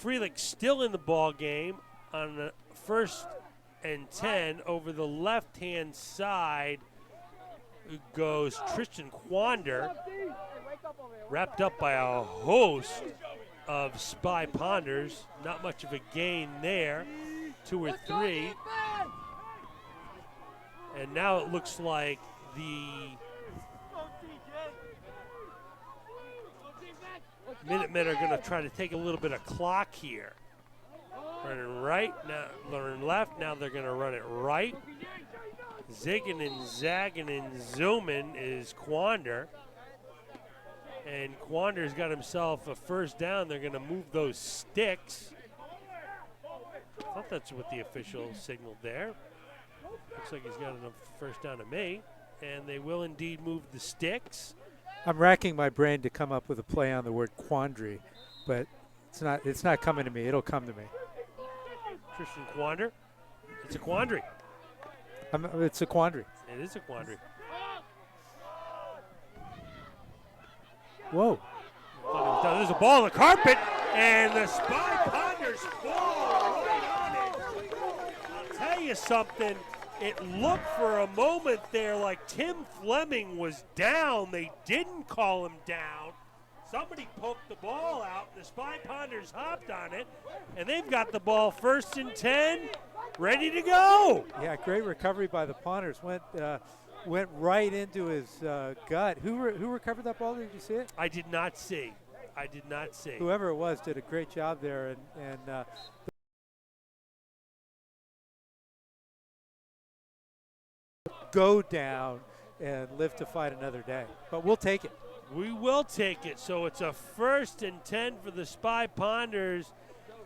[SPEAKER 1] Frelick still in the ball game on the 1st and 10. Over the left-hand side goes Tristan Quander, wrapped up by a host of Spy Ponders. Not much of a gain there, 2 or 3. And now it looks like the Minutemen are going to try to take a little bit of clock here. Running right, now running left, now they're going to run it right. Zigging and zagging and zooming is Quander. And Quander's got himself a 1st down. They're going to move those sticks. I thought that's what the official signaled there. Looks like he's got enough 1st down to me. And they will indeed move the sticks.
[SPEAKER 2] I'm racking my brain to come up with a play on the word quandary, but it's not coming to me. It'll come to me.
[SPEAKER 1] Tristan Quander. It's a quandary.
[SPEAKER 2] It's a quandary.
[SPEAKER 1] It is a quandary.
[SPEAKER 2] Whoa.
[SPEAKER 1] There's a ball on the carpet, and the Spy Ponders fall right on it. I'll tell you something. It looked for a moment there like Tim Fleming was down. They didn't call him down. Somebody poked the ball out. The Spy Ponders hopped on it, and they've got the ball 1st and 10, ready to go.
[SPEAKER 2] Yeah, great recovery by the Ponders. Went right into his gut. Who recovered that ball? Did you see it?
[SPEAKER 1] I did not see.
[SPEAKER 2] Whoever it was did a great job there, and go down and live to fight another day. But we'll take it.
[SPEAKER 1] We will take it. So it's a 1st and 10 for the Spy Ponders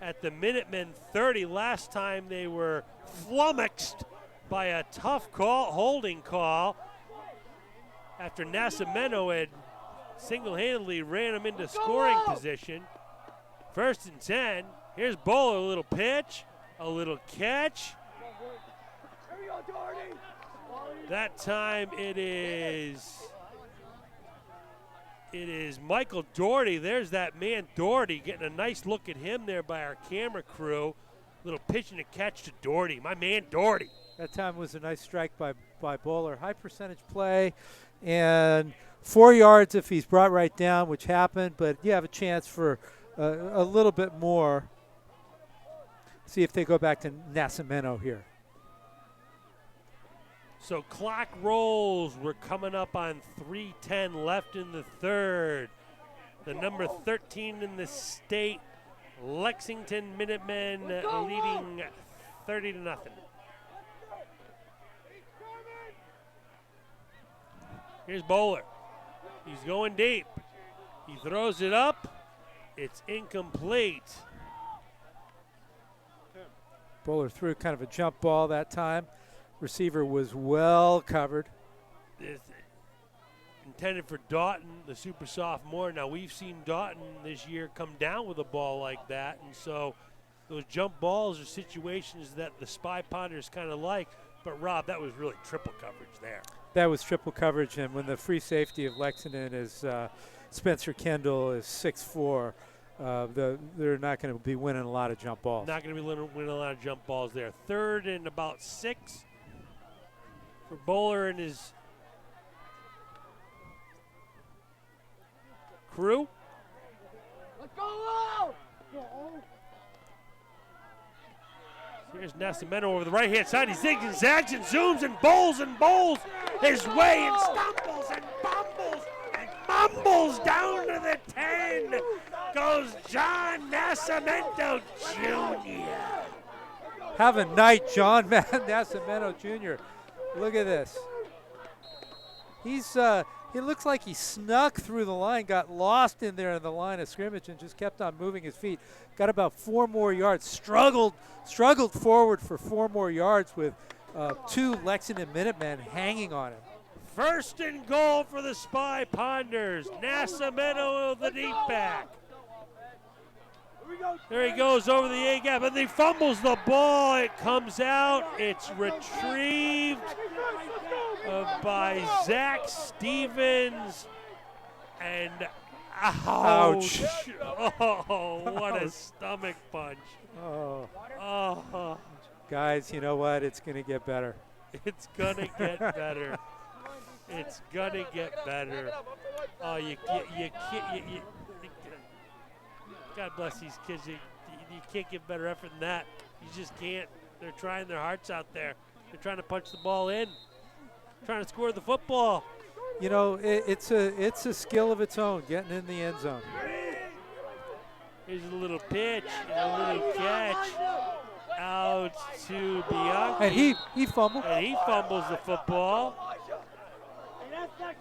[SPEAKER 1] at the Minutemen 30. Last time they were flummoxed by a tough holding call after Nascimento had single-handedly ran him into scoring position. 1st and 10. Here's Bowler, a little pitch, a little catch. That time it is Michael Doherty. There's that man Doherty, getting a nice look at him there by our camera crew. Little pitch and a catch to Doherty, my man Doherty.
[SPEAKER 2] That time was a nice strike by Bowler. High percentage play, and 4 yards if he's brought right down, which happened, but you have a chance for a little bit more. See if they go back to Nascimento here.
[SPEAKER 1] So clock rolls. We're coming up on 3:10 left in the 3rd. The number 13 in the state, Lexington Minutemen, leading 30-0. Here's Bowler. He's going deep. He throws it up. It's incomplete.
[SPEAKER 2] Bowler threw kind of a jump ball that time. Receiver was well covered.
[SPEAKER 1] It's intended for Doughton, the super sophomore. Now, we've seen Doughton this year come down with a ball like that, and so those jump balls are situations that the Spy Ponders kind of like. But, Rob, that was really triple coverage there.
[SPEAKER 2] That was triple coverage, and when the free safety of Lexington is Spencer Kendall is 6'4", they're not going to be winning a lot of jump balls.
[SPEAKER 1] Not going to be winning a lot of jump balls there. 3rd and about 6 for Bowler and his crew.
[SPEAKER 3] Let's go!
[SPEAKER 1] Here's Nascimento over the right-hand side. He zigs and zags and zooms and bowls his way and stumbles and bumbles and mumbles down to the 10. Goes John Nascimento Jr.
[SPEAKER 2] Have a night, John Nascimento Jr. Look at this. He looks like he snuck through the line, got lost in there in the line of scrimmage, and just kept on moving his feet. Got about 4 more yards. Struggled forward for 4 more yards with 2 Lexington Minutemen hanging on him.
[SPEAKER 1] 1st and goal for the Spy Ponders. Nascimento, the deep back. There he goes over the A-gap, and he fumbles the ball. It comes out. It's retrieved by Zach Stevens. And ouch. Oh, what a stomach punch.
[SPEAKER 2] Oh. Guys, you know what? It's going to get better.
[SPEAKER 1] It's going to get better. It's going to get better. Oh, you God bless these kids. You can't get better effort than that. You just can't. They're trying their hearts out there. They're trying to punch the ball in, trying to score the football.
[SPEAKER 2] You know, it's a skill of its own, getting in the end zone.
[SPEAKER 1] Here's a little pitch and a little catch out to Bianchi.
[SPEAKER 2] And he fumbled.
[SPEAKER 1] And he fumbles the football.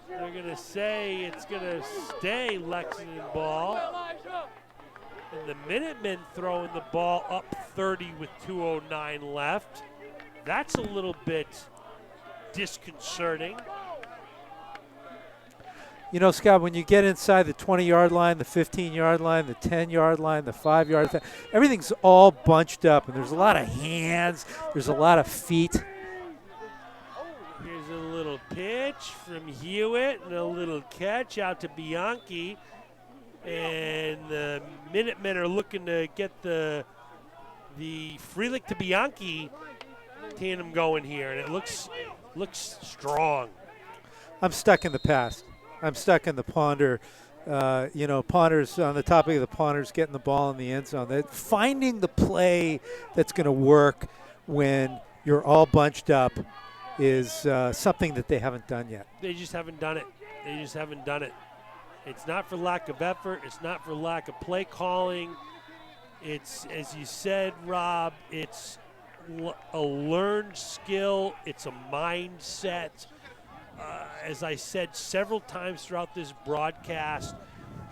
[SPEAKER 1] They're going to say it's going to stay Lexington ball. And the Minutemen throwing the ball up 30 with 2:09 left. That's a little bit disconcerting.
[SPEAKER 2] You know, Scott, when you get inside the 20-yard line, the 15-yard line, the 10-yard line, the 5-yard line, everything's all bunched up, and there's a lot of hands, there's a lot of feet.
[SPEAKER 1] Here's a little pitch from Hewitt and a little catch out to Bianchi. And the Minutemen are looking to get the free lick to Bianchi. tandem going here, and it looks strong.
[SPEAKER 2] I'm stuck in the past. I'm stuck in the Ponder. Ponder's on the topic of the Ponders getting the ball in the end zone. Finding the play that's going to work when you're all bunched up is something that they haven't done yet.
[SPEAKER 1] They just haven't done it. It's not for lack of effort. It's not for lack of play calling. It's, as you said, Rob, it's a learned skill. It's a mindset. As I said several times throughout this broadcast,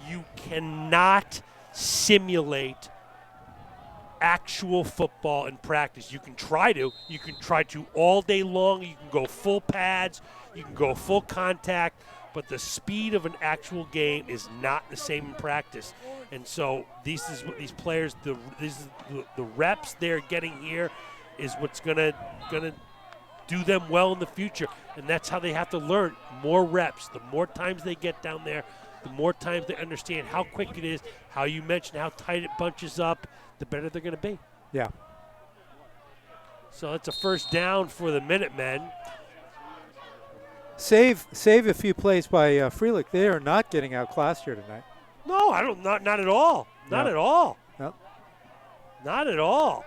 [SPEAKER 1] you cannot simulate actual football in practice. You can try to. You can try to all day long. You can go full pads. You can go full contact. But the speed of an actual game is not the same in practice. And so these players, the reps they're getting here is what's gonna do them well in the future. And that's how they have to learn. More reps. The more times they get down there, the more times they understand how quick it is, how you mentioned how tight it bunches up, the better they're going to be.
[SPEAKER 2] Yeah.
[SPEAKER 1] So it's a first down for the Minutemen.
[SPEAKER 2] Save a few plays by Felix. They are not getting outclassed here tonight.
[SPEAKER 1] No, I don't. Not at all. Not at all.
[SPEAKER 2] No.
[SPEAKER 1] Not at all.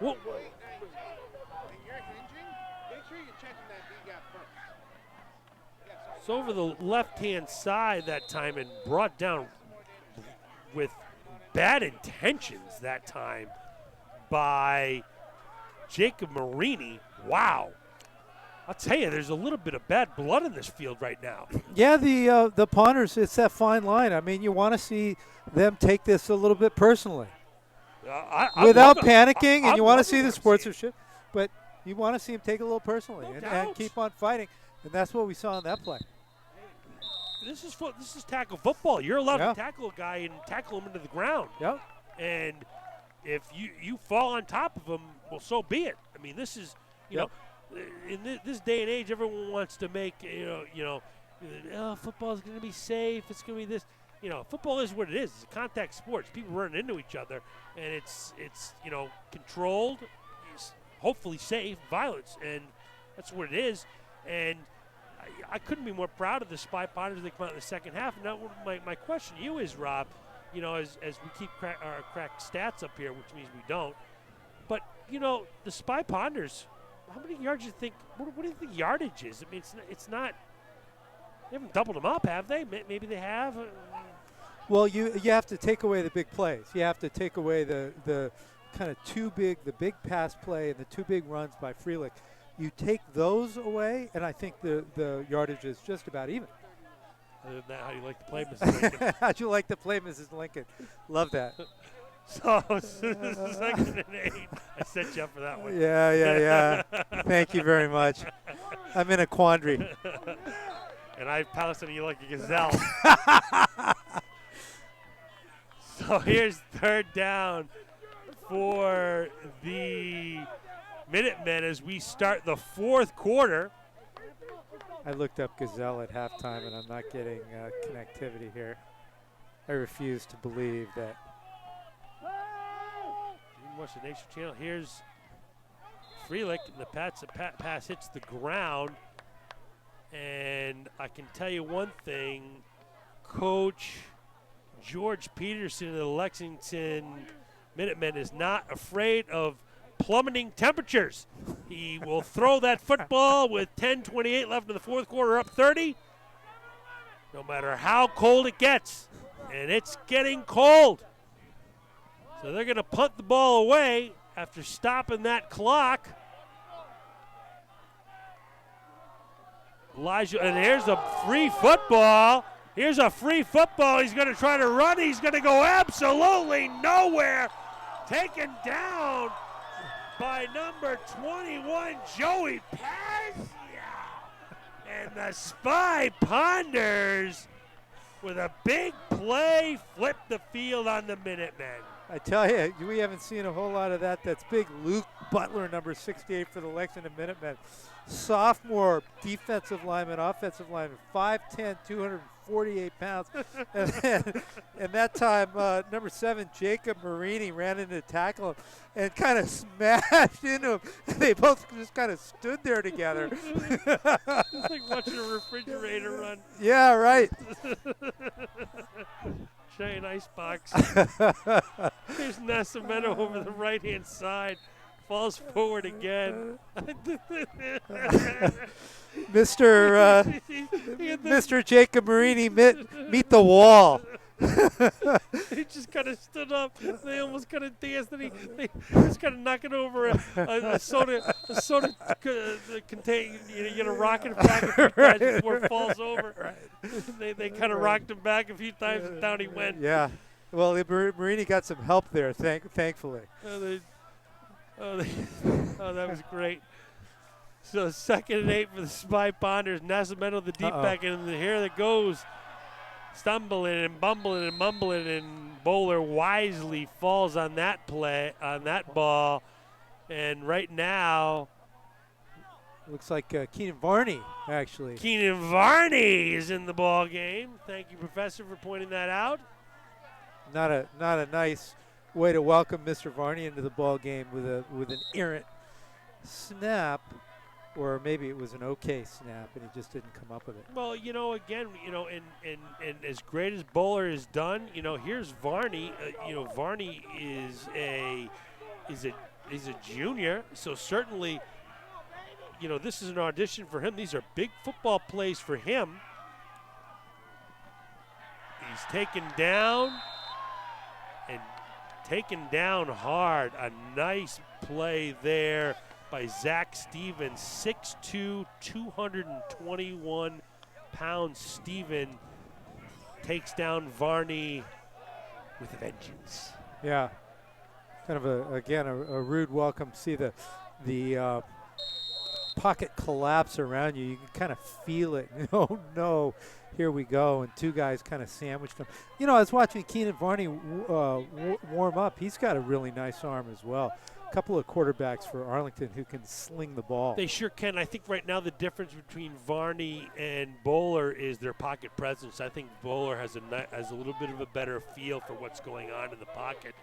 [SPEAKER 1] Well, it's over the left-hand side that time and brought down with bad intentions that time by Jacob Marini. Wow. I'll tell you, there's a little bit of bad blood in this field right now.
[SPEAKER 2] Yeah, the Ponders, it's that fine line. I mean, you want to see them take this a little bit personally. Without panicking, and you want to see the sportsmanship, but you want to see them take it a little personally and keep on fighting. And that's what we saw in that play.
[SPEAKER 1] This is tackle football. You're allowed to tackle a guy and tackle him into the ground.
[SPEAKER 2] Yep.
[SPEAKER 1] And if you fall on top of him, well, so be it. I mean, this is, you know, in this day and age, everyone wants to make, football is going to be safe. It's going to be this. You know, football is what it is. It's a contact sport. It's people running into each other, and it's controlled, hopefully safe violence, and that's what it is. And I couldn't be more proud of the Spy Ponders that come out in the second half. Now, my question to you is, Rob, as we keep crack stats up here, which means we don't, but, the Spy Ponders, how many yards do you think, what do you think yardage is? I mean, it's not, they haven't doubled them up, have they? Maybe they have.
[SPEAKER 2] Well, you have to take away the big plays. You have to take away the kind of the big pass play and the two big runs by Felix. You take those away, and I think the yardage is just about even.
[SPEAKER 1] Other than that, how do you like to play, Mrs. Lincoln?
[SPEAKER 2] How'd you like to play, Mrs. Lincoln? Love that.
[SPEAKER 1] So, this is 2nd and 8. I set you up for that one.
[SPEAKER 2] Yeah. Thank you very much. I'm in a quandary.
[SPEAKER 1] And I pounced on you like a gazelle. So here's 3rd down for the Minutemen as we start the 4th quarter.
[SPEAKER 2] I looked up gazelle at halftime, and I'm not getting connectivity here. I refuse to believe that.
[SPEAKER 1] You watch the Nation Channel. Here's Felix, and the pass hits the ground. And I can tell you one thing, Coach George Peterson of the Lexington Minutemen is not afraid of plummeting temperatures. He will throw that football with 10:28 left in the 4th quarter, up 30, no matter how cold it gets. And it's getting cold. So they're going to punt the ball away after stopping that clock. Elijah, and here's a free football. Here's a free football. He's going to try to run. He's going to go absolutely nowhere. Taken down by number 21, Joey Paz. And the Spy Ponders, with a big play, flip the field on the Minutemen.
[SPEAKER 2] I tell you, we haven't seen a whole lot of that. That's big Luke Butler, number 68 for the Lexington Minutemen. Sophomore defensive lineman, offensive lineman, 5'10", 48 pounds. and that time, number 7, Jacob Marini, ran in to tackle him and kind of smashed into him. They both just kind of stood there together.
[SPEAKER 1] It's like watching a refrigerator run.
[SPEAKER 2] Yeah, right.
[SPEAKER 1] Giant ice box. There's Nascimento over the right-hand side. Falls forward again.
[SPEAKER 2] Mr. Jacob Marini, meet the wall.
[SPEAKER 1] He just kind of stood up. They almost kind of danced, and he was kind of knocking over a soda container. You get a rocket back a few times before it falls over. They kind of rocked him back a few times, and down he went.
[SPEAKER 2] Yeah. Well, Marini got some help there, thankfully.
[SPEAKER 1] That was great. So 2nd and 8 for the Spy Ponders. Nascimento the deep back, and here it goes. Stumbling and bumbling and mumbling, and Bowler wisely falls on that ball. And right now,
[SPEAKER 2] looks like Keenan Varney, actually.
[SPEAKER 1] Keenan Varney is in the ball game. Thank you, Professor, for pointing that out.
[SPEAKER 2] Not a nice way to welcome Mr. Varney into the ball game with an errant snap. Or maybe it was an okay snap and he just didn't come up with it.
[SPEAKER 1] Well, again, and as great as Bowler has done, here's Varney. Varney is a junior, so certainly, this is an audition for him. These are big football plays for him. He's taken down hard. A nice play there by Zach Stevens, 6'2", 221-pound Steven takes down Varney with a vengeance.
[SPEAKER 2] Yeah, kind of a rude welcome. See the pocket collapse around you. You can kind of feel it. Oh no, here we go. And 2 guys kind of sandwiched him. I was watching Keenan Varney warm up. He's got a really nice arm as well. Couple of quarterbacks for Arlington who can sling the ball.
[SPEAKER 1] They sure can. I think right now the difference between Varney and Bowler is their pocket presence. I think Bowler has a little bit of a better feel for what's going on in the pocket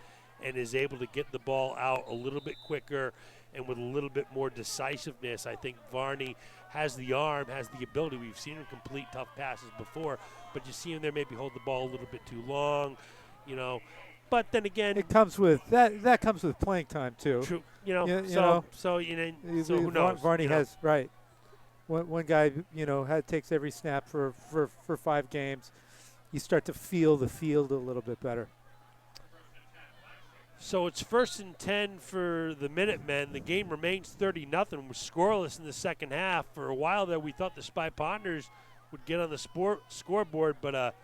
[SPEAKER 1] and is able to get the ball out a little bit quicker and with a little bit more decisiveness. I think Varney has the arm, has the ability. We've seen him complete tough passes before, but you see him there maybe hold the ball a little bit too long, But then again,
[SPEAKER 2] it comes with that comes with playing time too.
[SPEAKER 1] True, so who knows?
[SPEAKER 2] Varney has right. One guy, takes every snap for 5 games. You start to feel the field a little bit better.
[SPEAKER 1] So it's 1st and 10 for the Minutemen. The game remains 30-0. We're scoreless in the second half. For a while there, we thought the Spy Ponders would get on the scoreboard, but a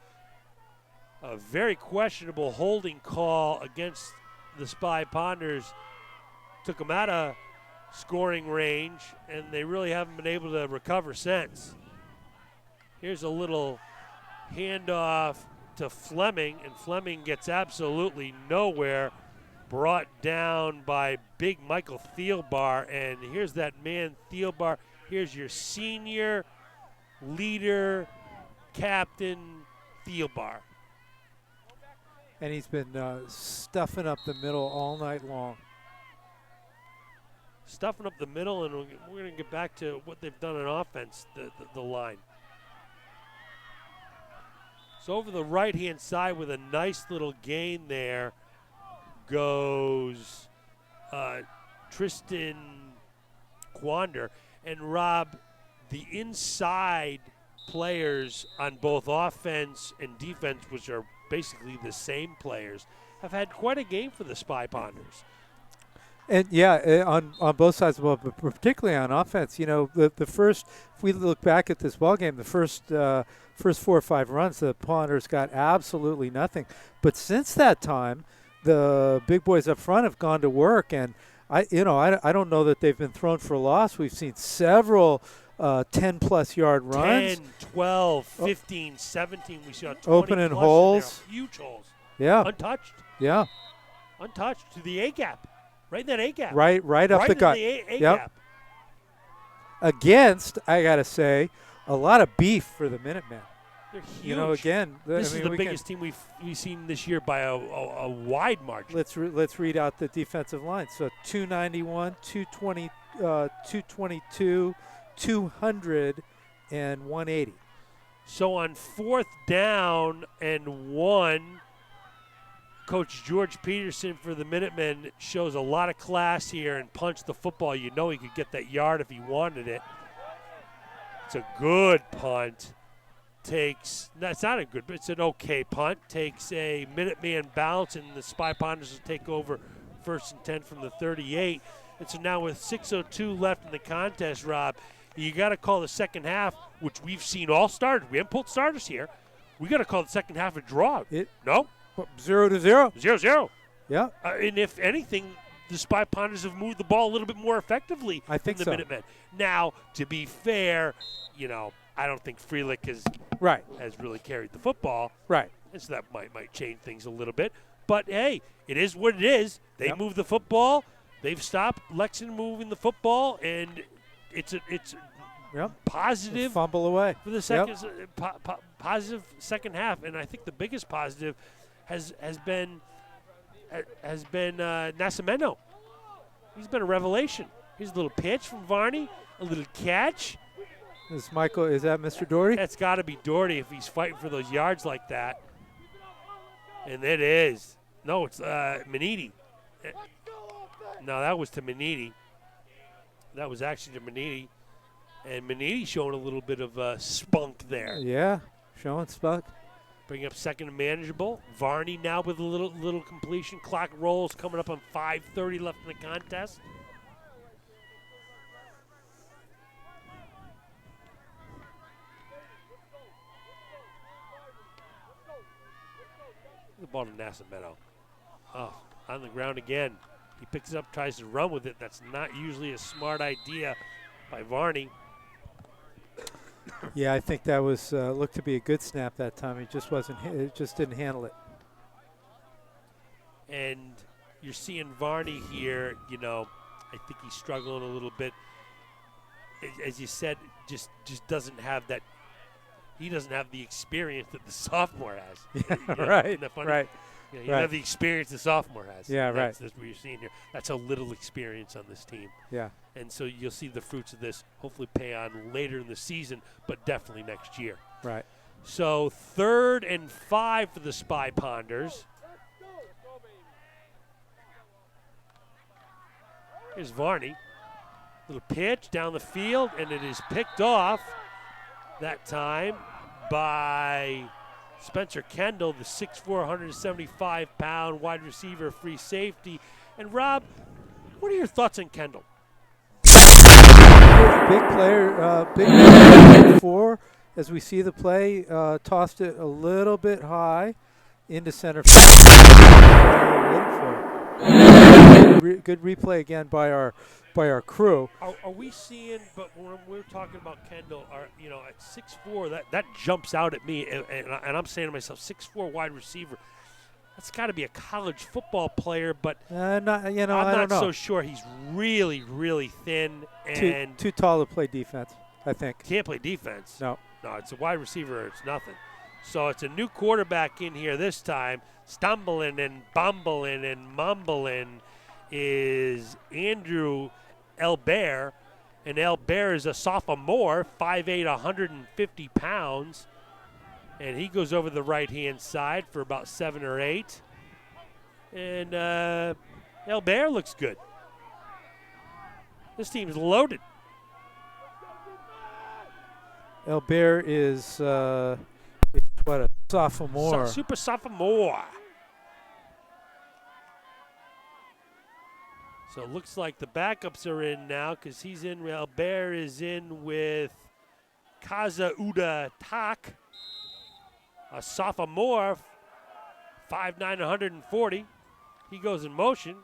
[SPEAKER 1] very questionable holding call against the Spy Ponders took them out of scoring range, and they really haven't been able to recover since. Here's a little handoff to Fleming, and Fleming gets absolutely nowhere, brought down by big Michael Thielbar, and here's that man Thielbar. Here's your senior leader, Captain Thielbar.
[SPEAKER 2] And he's been stuffing up the middle all night long.
[SPEAKER 1] Stuffing up the middle, and we're going to get back to what they've done on offense, the line. So over the right-hand side with a nice little gain there goes Tristan Quander. And Rob, the inside players on both offense and defense, which are basically the same players, have had quite a game for the Spy Ponders.
[SPEAKER 2] And yeah, on both sides of the ball, but particularly on offense, the first, if we look back at this ball game, the first 4 or 5 runs, the Ponders got absolutely nothing. But since that time, the big boys up front have gone to work, and I don't know that they've been thrown for a loss. We've seen several 10-plus yard runs.
[SPEAKER 1] 10, 12, 15, 17. We saw 20
[SPEAKER 2] opening
[SPEAKER 1] plus
[SPEAKER 2] holes.
[SPEAKER 1] In there. Huge holes.
[SPEAKER 2] Yeah.
[SPEAKER 1] Untouched.
[SPEAKER 2] Yeah.
[SPEAKER 1] Untouched to the A-gap. Right in that A-gap.
[SPEAKER 2] Right up the gut.
[SPEAKER 1] The A-gap.
[SPEAKER 2] Against, I got to say, a lot of beef for the Minutemen.
[SPEAKER 1] They're huge.
[SPEAKER 2] You know, again,
[SPEAKER 1] this is the biggest team we've seen this year by a wide margin.
[SPEAKER 2] Let's read out the defensive line. So 291, 220, 222, 200, and 180.
[SPEAKER 1] So on 4th down and 1, Coach George Peterson for the Minutemen shows a lot of class here and punched the football. You know he could get that yard if he wanted it. It's a good punt. It's not a good, but it's an okay punt. Takes a Minuteman bounce, and the Spy Ponders will take over 1st and 10 from the 38. And so now with 6:02 left in the contest, Rob, you got to call the second half, which we've seen all started. We haven't pulled starters here. We got to call the second half a draw. No?
[SPEAKER 2] 0-0.
[SPEAKER 1] 0-0.
[SPEAKER 2] Yeah.
[SPEAKER 1] And if anything, the Spy Ponders have moved the ball a little bit more effectively
[SPEAKER 2] than
[SPEAKER 1] the Minutemen. Now, to be fair, I don't think Felix has really carried the football.
[SPEAKER 2] Right.
[SPEAKER 1] And so that might change things a little bit. But, hey, it is what it is. They move the football. They've stopped Lexington moving the football, and it's positive.
[SPEAKER 2] Fumble away.
[SPEAKER 1] For the second positive second half. And I think the biggest positive has been Nascimento. He's been a revelation. Here's a little pitch from Varney, a little catch.
[SPEAKER 2] Is that Mr. Doherty?
[SPEAKER 1] That's got to be Doherty if he's fighting for those yards like that. And it is. No, it's Maniti. No, that was to Maniti. That was actually to Maniti. And Maniti showing a little bit of spunk there.
[SPEAKER 2] Yeah, showing spunk.
[SPEAKER 1] Bring up second and manageable. Varney now with a little completion. Clock rolls coming up on 5:30 left in the contest. The ball to Nascimento. Oh, on the ground again. He picks it up, tries to run with it. That's not usually a smart idea by Varney.
[SPEAKER 2] Yeah, I think that was looked to be a good snap that time. It just didn't handle it.
[SPEAKER 1] And you're seeing Varney here. I think he's struggling a little bit. As you said, just doesn't have that. He doesn't have the experience that the sophomore has.
[SPEAKER 2] Yeah, right.
[SPEAKER 1] Isn't that funny?
[SPEAKER 2] Right.
[SPEAKER 1] You don't have the experience the sophomore has.
[SPEAKER 2] Yeah, right.
[SPEAKER 1] That's what you're seeing here. That's a little experience on this team.
[SPEAKER 2] Yeah.
[SPEAKER 1] And so you'll see the fruits of this hopefully pay on later in the season, but definitely next year.
[SPEAKER 2] Right.
[SPEAKER 1] So 3rd and 5 for the Spy Ponders. Here's Varney. Little pitch down the field, and it is picked off that time by Spencer Kendall, the 6'4", 175-pound wide receiver, free safety. And, Rob, what are your thoughts on Kendall?
[SPEAKER 2] Big player, big 4. As we see the play, tossed it a little bit high into center field. Good replay again by our crew.
[SPEAKER 1] Are we seeing? But when we're talking about Kendall, at 6'4", that jumps out at me, and I'm saying to myself, 6'4" wide receiver. That's got to be a college football player, but
[SPEAKER 2] I'm not
[SPEAKER 1] so sure. He's really, really thin and
[SPEAKER 2] too tall to play defense, I think.
[SPEAKER 1] Can't play defense.
[SPEAKER 2] No,
[SPEAKER 1] it's a wide receiver. It's nothing. So it's a new quarterback in here this time, stumbling and bumbling and mumbling, is Andrew Elbert. And Elbert is a sophomore, 5'8", 150 pounds. And he goes over the right-hand side for about 7 or 8. And Elbert looks good. This team's loaded.
[SPEAKER 2] Elbert is a sophomore.
[SPEAKER 1] Super sophomore. So it looks like the backups are in now because he's in. Elbert is in with Kazauda Tak, a sophomore, 5'9", 140. He goes in motion.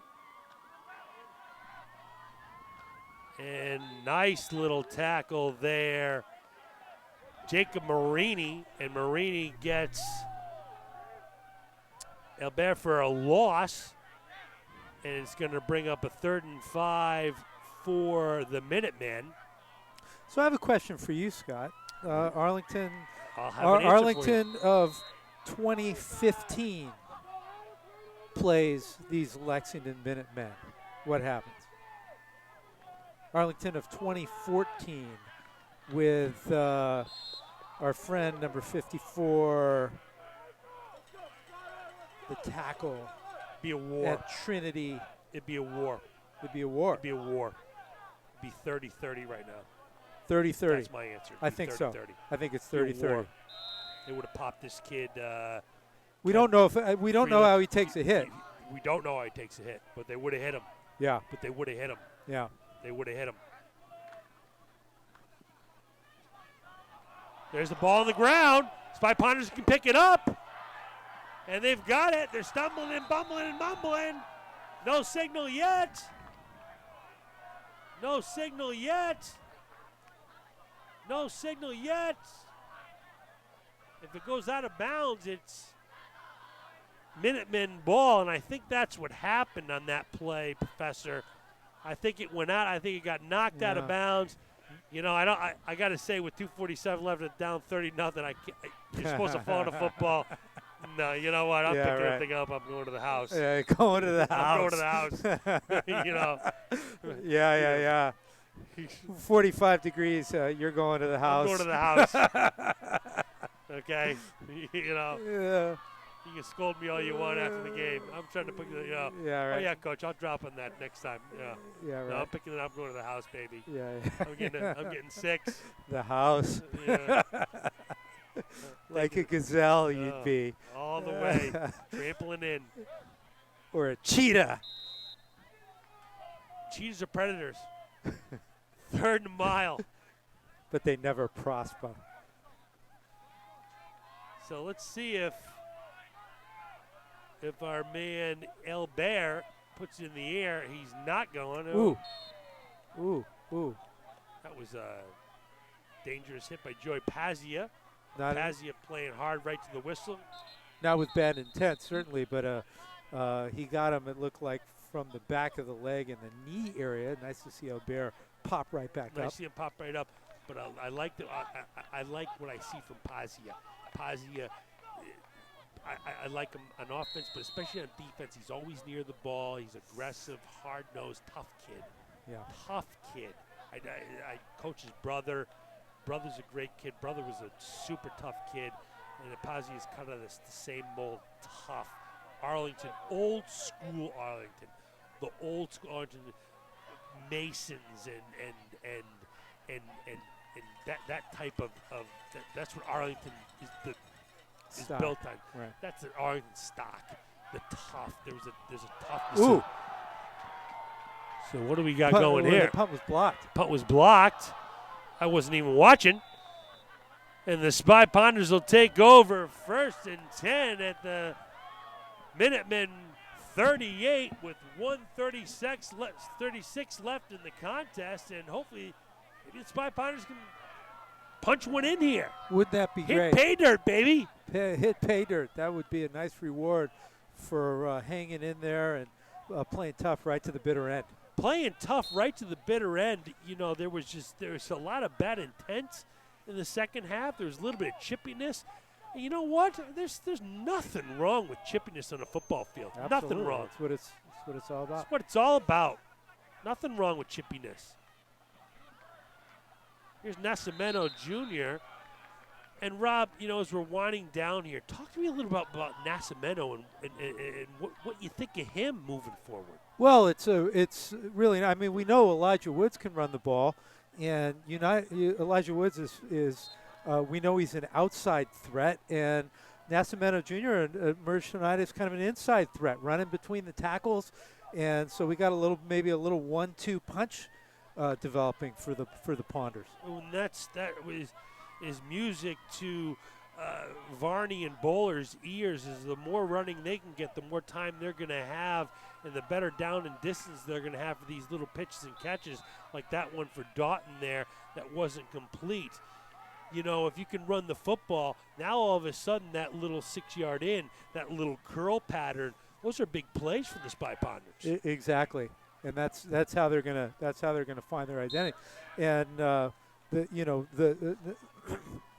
[SPEAKER 1] And nice little tackle there. Jacob Marini, and Marini gets Elbert for a loss. And it's going to bring up a 3rd and 5 for the Minutemen.
[SPEAKER 2] So I have a question for you, Scott. Arlington
[SPEAKER 1] I'll have an answer
[SPEAKER 2] Arlington of 2015 plays these Lexington Minutemen. What happens? Arlington of 2014 with our friend number 54, the tackle
[SPEAKER 1] Be a war.
[SPEAKER 2] at Trinity.
[SPEAKER 1] It'd be a war.
[SPEAKER 2] It'd be a war.
[SPEAKER 1] It'd be a war. It'd be 30-30 right now.
[SPEAKER 2] 30-30.
[SPEAKER 1] That's my answer.
[SPEAKER 2] I think
[SPEAKER 1] 30-30.
[SPEAKER 2] so. I think it's
[SPEAKER 1] It'd be a
[SPEAKER 2] 30-30.
[SPEAKER 1] war. They would have popped this kid.
[SPEAKER 2] We don't know if we don't know how he takes a hit.
[SPEAKER 1] We don't know how he takes a hit, but they would have hit him.
[SPEAKER 2] Yeah.
[SPEAKER 1] But they would have hit him.
[SPEAKER 2] Yeah.
[SPEAKER 1] They would have hit him. There's the ball on the ground. Spy Ponders can pick it up. And they've got it. They're stumbling and bumbling and mumbling. No signal yet. No signal yet. No signal yet. If it goes out of bounds, it's Minutemen ball, and I think that's what happened on that play, Professor. I think it went out. I think it got knocked out of bounds. You know, I got to say, with 2:47 left, it's down 30-0. You're supposed to fall on a football. No, you know what? I'm picking that thing up. I'm going to the house.
[SPEAKER 2] Yeah, going to the house.
[SPEAKER 1] I'm going to the house. You know.
[SPEAKER 2] Yeah. 45 degrees. You're going to the house.
[SPEAKER 1] I'm going to the house. Okay. You know.
[SPEAKER 2] Yeah.
[SPEAKER 1] You can scold me all you want after the game. I'm trying to pick it up.
[SPEAKER 2] Yeah, right.
[SPEAKER 1] Oh, yeah, Coach. I'll drop on that next time. Yeah.
[SPEAKER 2] Yeah, right.
[SPEAKER 1] No, I'm picking it up. I'm going to the house, baby.
[SPEAKER 2] Yeah.
[SPEAKER 1] I'm getting 6.
[SPEAKER 2] The house.
[SPEAKER 1] Yeah.
[SPEAKER 2] Like a gazelle, you'd be.
[SPEAKER 1] All the way. Trampling in.
[SPEAKER 2] Or a cheetah.
[SPEAKER 1] Cheetahs are predators. 3rd and mile.
[SPEAKER 2] But they never prosper.
[SPEAKER 1] So let's see if our man El Bear puts it in the air. He's not going.
[SPEAKER 2] Ooh.
[SPEAKER 1] That was a dangerous hit by Joey Pazia.
[SPEAKER 2] Not
[SPEAKER 1] Pazia playing hard right to the whistle.
[SPEAKER 2] Not with bad intent, certainly, but he got him, it looked like, from the back of the leg and the knee area. Nice to see El Bear pop right back up.
[SPEAKER 1] I see him pop right up, but I like I like what I see from Pazia. Pazia, I like him on offense, but especially on defense. He's always near the ball. He's aggressive, hard-nosed, tough kid.
[SPEAKER 2] Yeah.
[SPEAKER 1] Tough kid. I coach his brother. Brother's a great kid. Brother was a super tough kid. And Pazia is kind of the same mold, tough. Arlington, old school Arlington. The old school Arlington Masons and that type of that's what Arlington is built on.
[SPEAKER 2] Right.
[SPEAKER 1] That's an Arlington stock. The tough. There's a toughness.
[SPEAKER 2] Ooh.
[SPEAKER 1] So what do we got going here?
[SPEAKER 2] The punt was blocked.
[SPEAKER 1] Punt was blocked. I wasn't even watching. And the Spy Ponders will take over 1st and 10 at the Minutemen 38 with 1:36 left in the contest, and hopefully maybe the Spy Ponders can punch one in here.
[SPEAKER 2] Wouldn't that be
[SPEAKER 1] Hit
[SPEAKER 2] great?
[SPEAKER 1] pay dirt, baby.
[SPEAKER 2] Hit pay dirt. That would be a nice reward for hanging in there and playing tough right to the bitter end.
[SPEAKER 1] Playing tough right to the bitter end. You know, there was a lot of bad intent in the second half. There was a little bit of chippiness. And you know what? There's nothing wrong with chippiness on a football field.
[SPEAKER 2] Absolutely.
[SPEAKER 1] Nothing wrong.
[SPEAKER 2] That's what it's all about.
[SPEAKER 1] That's what it's all about. Nothing wrong with chippiness. Here's Nascimento Jr. And Rob, you know, as we're winding down here, talk to me a little about Nascimento and what you think of him moving forward.
[SPEAKER 2] Well, it's really. I mean, we know Elijah Woods can run the ball, and Elijah Woods is we know he's an outside threat, and Nascimento Jr. emerged tonight as kind of an inside threat, running between the tackles, and so we got maybe a little 1-2 punch developing for the Ponders.
[SPEAKER 1] And that is music to Varney and Bowler's ears. Is the more running they can get, the more time they're going to have, and the better down and distance they're going to have for these little pitches and catches, like that one for Doughton there that wasn't complete. You know, if you can run the football, now all of a sudden that little 6-yard in, that little curl pattern, those are big plays for the Spy Ponders.
[SPEAKER 2] Exactly, and that's how they're gonna find their identity. And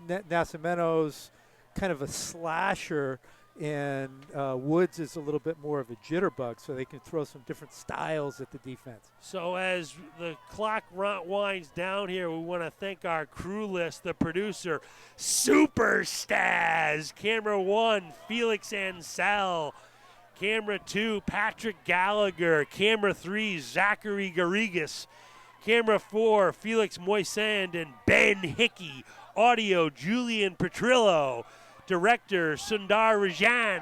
[SPEAKER 2] Nascimento's kind of a slasher, and Woods is a little bit more of a jitterbug, so they can throw some different styles at the defense.
[SPEAKER 1] So as the clock winds down here, we want to thank our crew list, the producer, Super Staz. Camera 1, Felix Ansell. Camera 2, Patrick Gallagher. Camera 3, Zachary Garrigus. Camera 4, Felix Moisand and Ben Hickey. Audio, Julian Petrillo. Director, Sundar Rajan.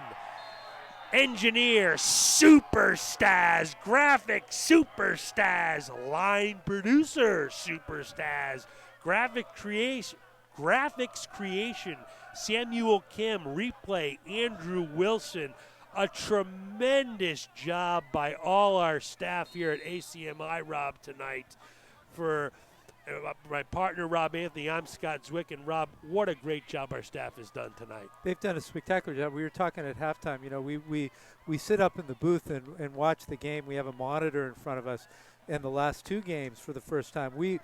[SPEAKER 1] Engineer, Super Staz. Graphic, Super Staz. Line producer, Super Staz. Graphics creation, Samuel Kim. Replay, Andrew Wilson. A tremendous job by all our staff here at ACMI, Rob, tonight. For my partner, Rob Anthony, I'm Scott Zwick. And, Rob, what a great job our staff has done tonight.
[SPEAKER 2] They've done a spectacular job. We were talking at halftime. You know, we sit up in the booth and watch the game. We have a monitor in front of us. And the last two games, for the first time, we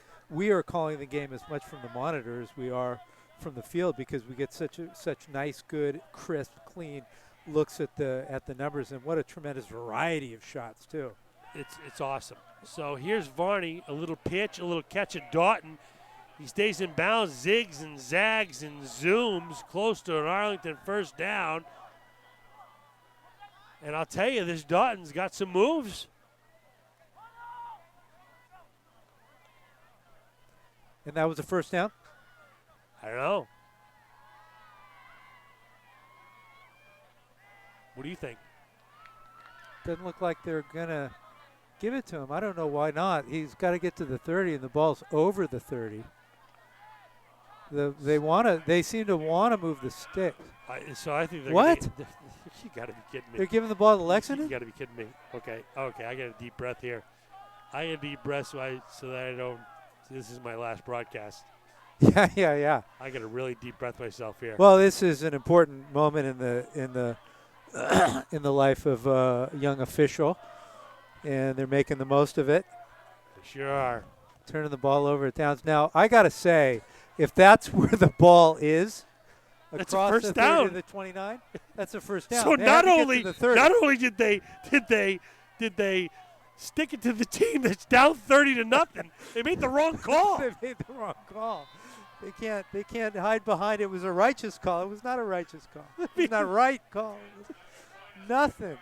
[SPEAKER 2] are calling the game as much from the monitor as we are from the field, because we get such nice, good, crisp, clean looks at the numbers, and what a tremendous variety of shots too.
[SPEAKER 1] It's awesome. So here's Varney, a little pitch, a little catch at Doughton. He stays in bounds, zigs and zags and zooms close to an Arlington first down. And I'll tell you, this Doughton's got some moves.
[SPEAKER 2] And that was a first down?
[SPEAKER 1] I don't know. What do you think?
[SPEAKER 2] Doesn't look like they're going to give it to him. I don't know why not. He's got to get to the 30, and the ball's over the 30. They seem to want to move the stick.
[SPEAKER 1] I think they're
[SPEAKER 2] what?
[SPEAKER 1] You got to be kidding me.
[SPEAKER 2] They're giving the ball to Lexington?
[SPEAKER 1] You got to be kidding me. Okay. I got a deep breath here. I get a deep breath so that I don't. This is my last broadcast.
[SPEAKER 2] Yeah.
[SPEAKER 1] I got a really deep breath myself here.
[SPEAKER 2] Well, this is an important moment in the in the life of a young official, and they're making the most of it.
[SPEAKER 1] They sure are.
[SPEAKER 2] Turning the ball over at downs. Now, I got to say, if that's where the ball is,
[SPEAKER 1] that's
[SPEAKER 2] across
[SPEAKER 1] a first
[SPEAKER 2] the 30
[SPEAKER 1] down.
[SPEAKER 2] to the 29, that's a first down.
[SPEAKER 1] So
[SPEAKER 2] they
[SPEAKER 1] not only did they stick it to the team that's down 30-0, they made the wrong call.
[SPEAKER 2] They made the wrong call. They can't hide behind it was a righteous call. It was not a righteous call. It was not a right call. It was nothing.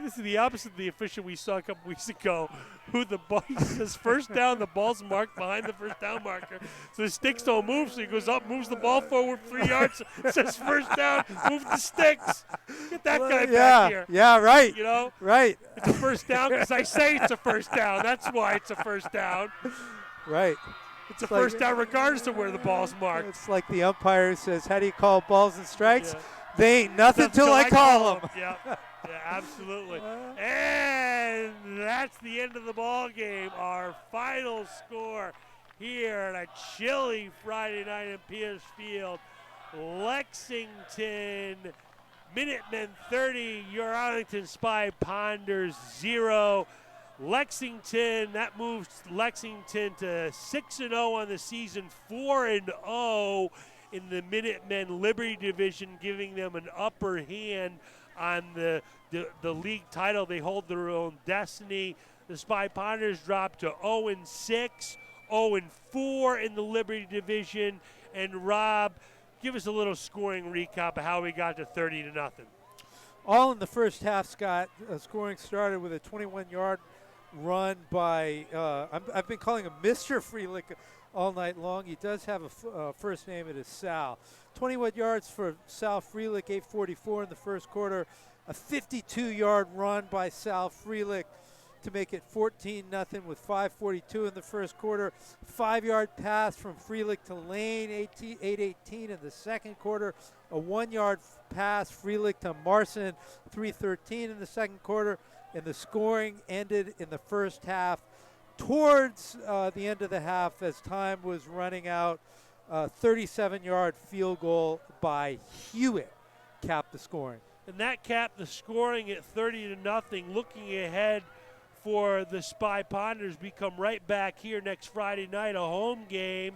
[SPEAKER 1] This is the opposite of the official we saw a couple weeks ago, who the ball says first down, the ball's marked behind the first down marker. So the sticks don't move, so he goes up, moves the ball forward 3 yards, says first down, move the sticks. Get that guy back here.
[SPEAKER 2] Yeah, right.
[SPEAKER 1] You know?
[SPEAKER 2] Right.
[SPEAKER 1] It's a first down because I say it's a first down. That's why it's a first down.
[SPEAKER 2] Right.
[SPEAKER 1] It's a first down regardless of where the ball's marked.
[SPEAKER 2] It's like the umpire who says, how do you call balls and strikes?
[SPEAKER 1] Yeah.
[SPEAKER 2] They ain't nothing till I call them.
[SPEAKER 1] Yeah, absolutely. And that's the end of the ball game. Our final score here at a chilly Friday night in Pierce Field. Lexington Minutemen 30, your Arlington Spy Ponders 0. Lexington, that moves Lexington to 6-0 on the season, 4-0 in the Minutemen Liberty Division, giving them an upper hand on the league title. They hold their own destiny. The Spy Ponders drop to 0-6, 0-4 in the Liberty Division. And Rob, give us a little scoring recap of how we got to 30-0.
[SPEAKER 2] All in the first half, Scott. Scoring started with a 21-yard run by, I've been calling him Mr. Freelick all night long. He does have a first name. It is Sal. 21 yards for Sal Freelick, 8:44 in the first quarter. A 52-yard run by Sal Freelick to make it 14-0 with 5:42 in the first quarter. 5-yard pass from Freelick to Lane, 8:18 in the second quarter. A 1-yard pass, Freelick to Marson, 3:13 in the second quarter. And the scoring ended in the first half. Towards the end of the half, as time was running out, 37-yard field goal by Hewitt capped the scoring.
[SPEAKER 1] And that capped the scoring at 30-0. Looking ahead for the Spy Ponders. We come right back here next Friday night, a home game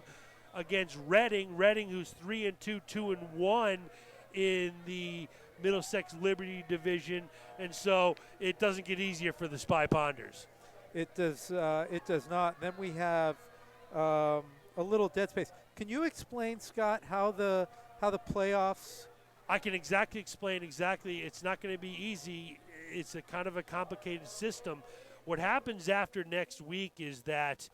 [SPEAKER 1] against Reading. Reading, who's 3-2, 2-1 in the Middlesex Liberty Division, and so it doesn't get easier for the Spy Ponders.
[SPEAKER 2] It does not. Then we have a little dead space. Can you explain, Scott, how the playoffs?
[SPEAKER 1] I can explain exactly. It's not going to be easy. It's a kind of a complicated system. What happens after next week is that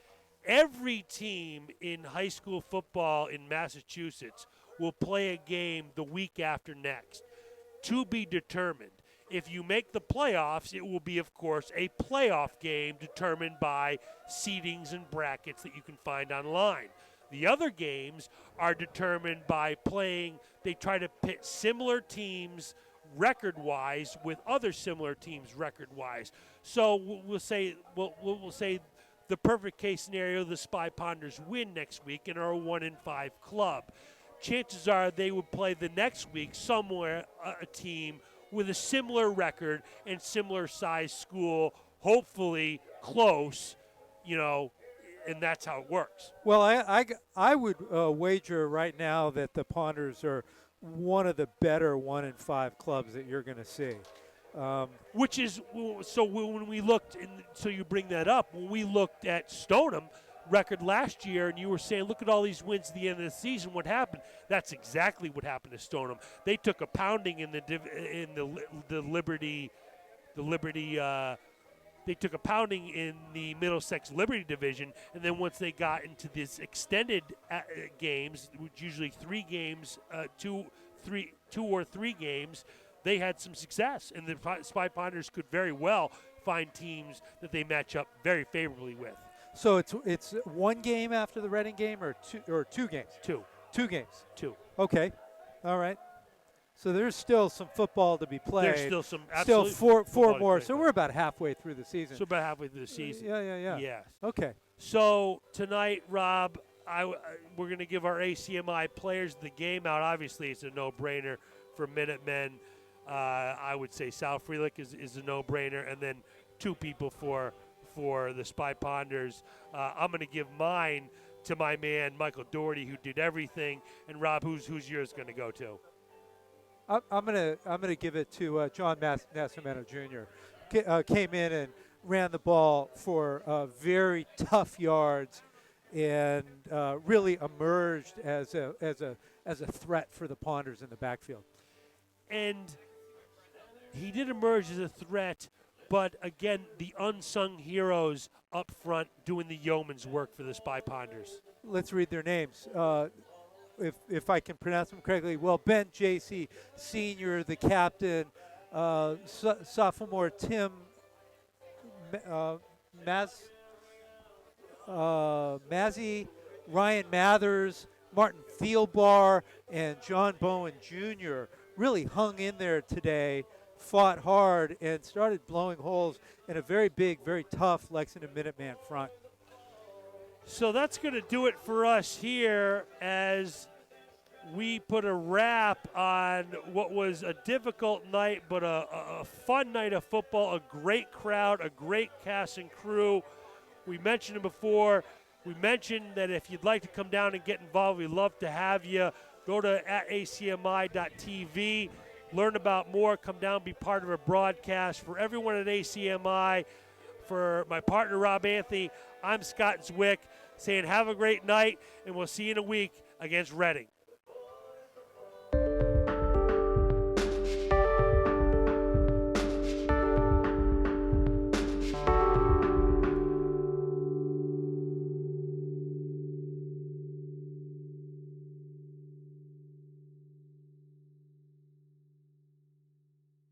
[SPEAKER 1] every team in high school football in Massachusetts will play a game the week after next, to be determined. If you make the playoffs, it will be, of course, a playoff game determined by seedings and brackets that you can find online. The other games are determined by playing. They try to pit similar teams record-wise with other similar teams record-wise. So we'll say the perfect case scenario: the Spy Ponders win next week and are a 1-5 club. Chances are they would play the next week somewhere a team with a similar record and similar size school, hopefully close, and that's how it works.
[SPEAKER 2] Well, I would wager right now that the Ponders are one of the better 1-5 clubs that you're going to see.
[SPEAKER 1] Which is, so when we looked, so you bring that up, when we looked at Stoneham record last year, and you were saying, look at all these wins at the end of the season, what happened? That's exactly what happened to Stoneham. They took a pounding in the Liberty. They took a pounding in the Middlesex Liberty Division, and then once they got into this extended games, which usually 3 games, 2 or 3 games, they had some success, and the Spy Ponders could very well find teams that they match up very favorably with.
[SPEAKER 2] So it's one game after the Reading game, or two games? Two games.
[SPEAKER 1] Two.
[SPEAKER 2] Okay. All right. So there's still some football to be played.
[SPEAKER 1] There's still some absolutely
[SPEAKER 2] four more. So we're about halfway through the season.
[SPEAKER 1] So about halfway through the season.
[SPEAKER 2] Yeah.
[SPEAKER 1] Yes.
[SPEAKER 2] Okay.
[SPEAKER 1] So tonight, Rob, we're going to give our ACMI players the game out. Obviously, it's a no-brainer for Minutemen. I would say Sal Freelick is a no-brainer, and then 2 people for the Spy Ponders. I'm going to give mine to my man Michael Doherty, who did everything. And Rob, who's yours going to go to?
[SPEAKER 2] I'm gonna give it to John Nascimento Jr. Came in and ran the ball for very tough yards, and really emerged as a threat for the Ponders in the backfield.
[SPEAKER 1] And he did emerge as a threat, but again, the unsung heroes up front doing the yeoman's work for the Spy Ponders.
[SPEAKER 2] Let's read their names. If I can pronounce them correctly, well, Ben J.C., senior, the captain, sophomore Tim Mazzy, Ryan Mathers, Martin Thielbar, and John Bowen Jr. really hung in there today, fought hard, and started blowing holes in a very big, very tough Lexington Minuteman front.
[SPEAKER 1] So that's going to do it for us here as we put a wrap on what was a difficult night, but a fun night of football, a great crowd, a great cast and crew. We mentioned it before. We mentioned that if you'd like to come down and get involved, we'd love to have you. Go to acmi.tv, learn about more, come down, be part of a broadcast. For everyone at ACMI, for my partner Rob Anthony, I'm Scott Zwick, saying have a great night, and we'll see you in a week against Reading.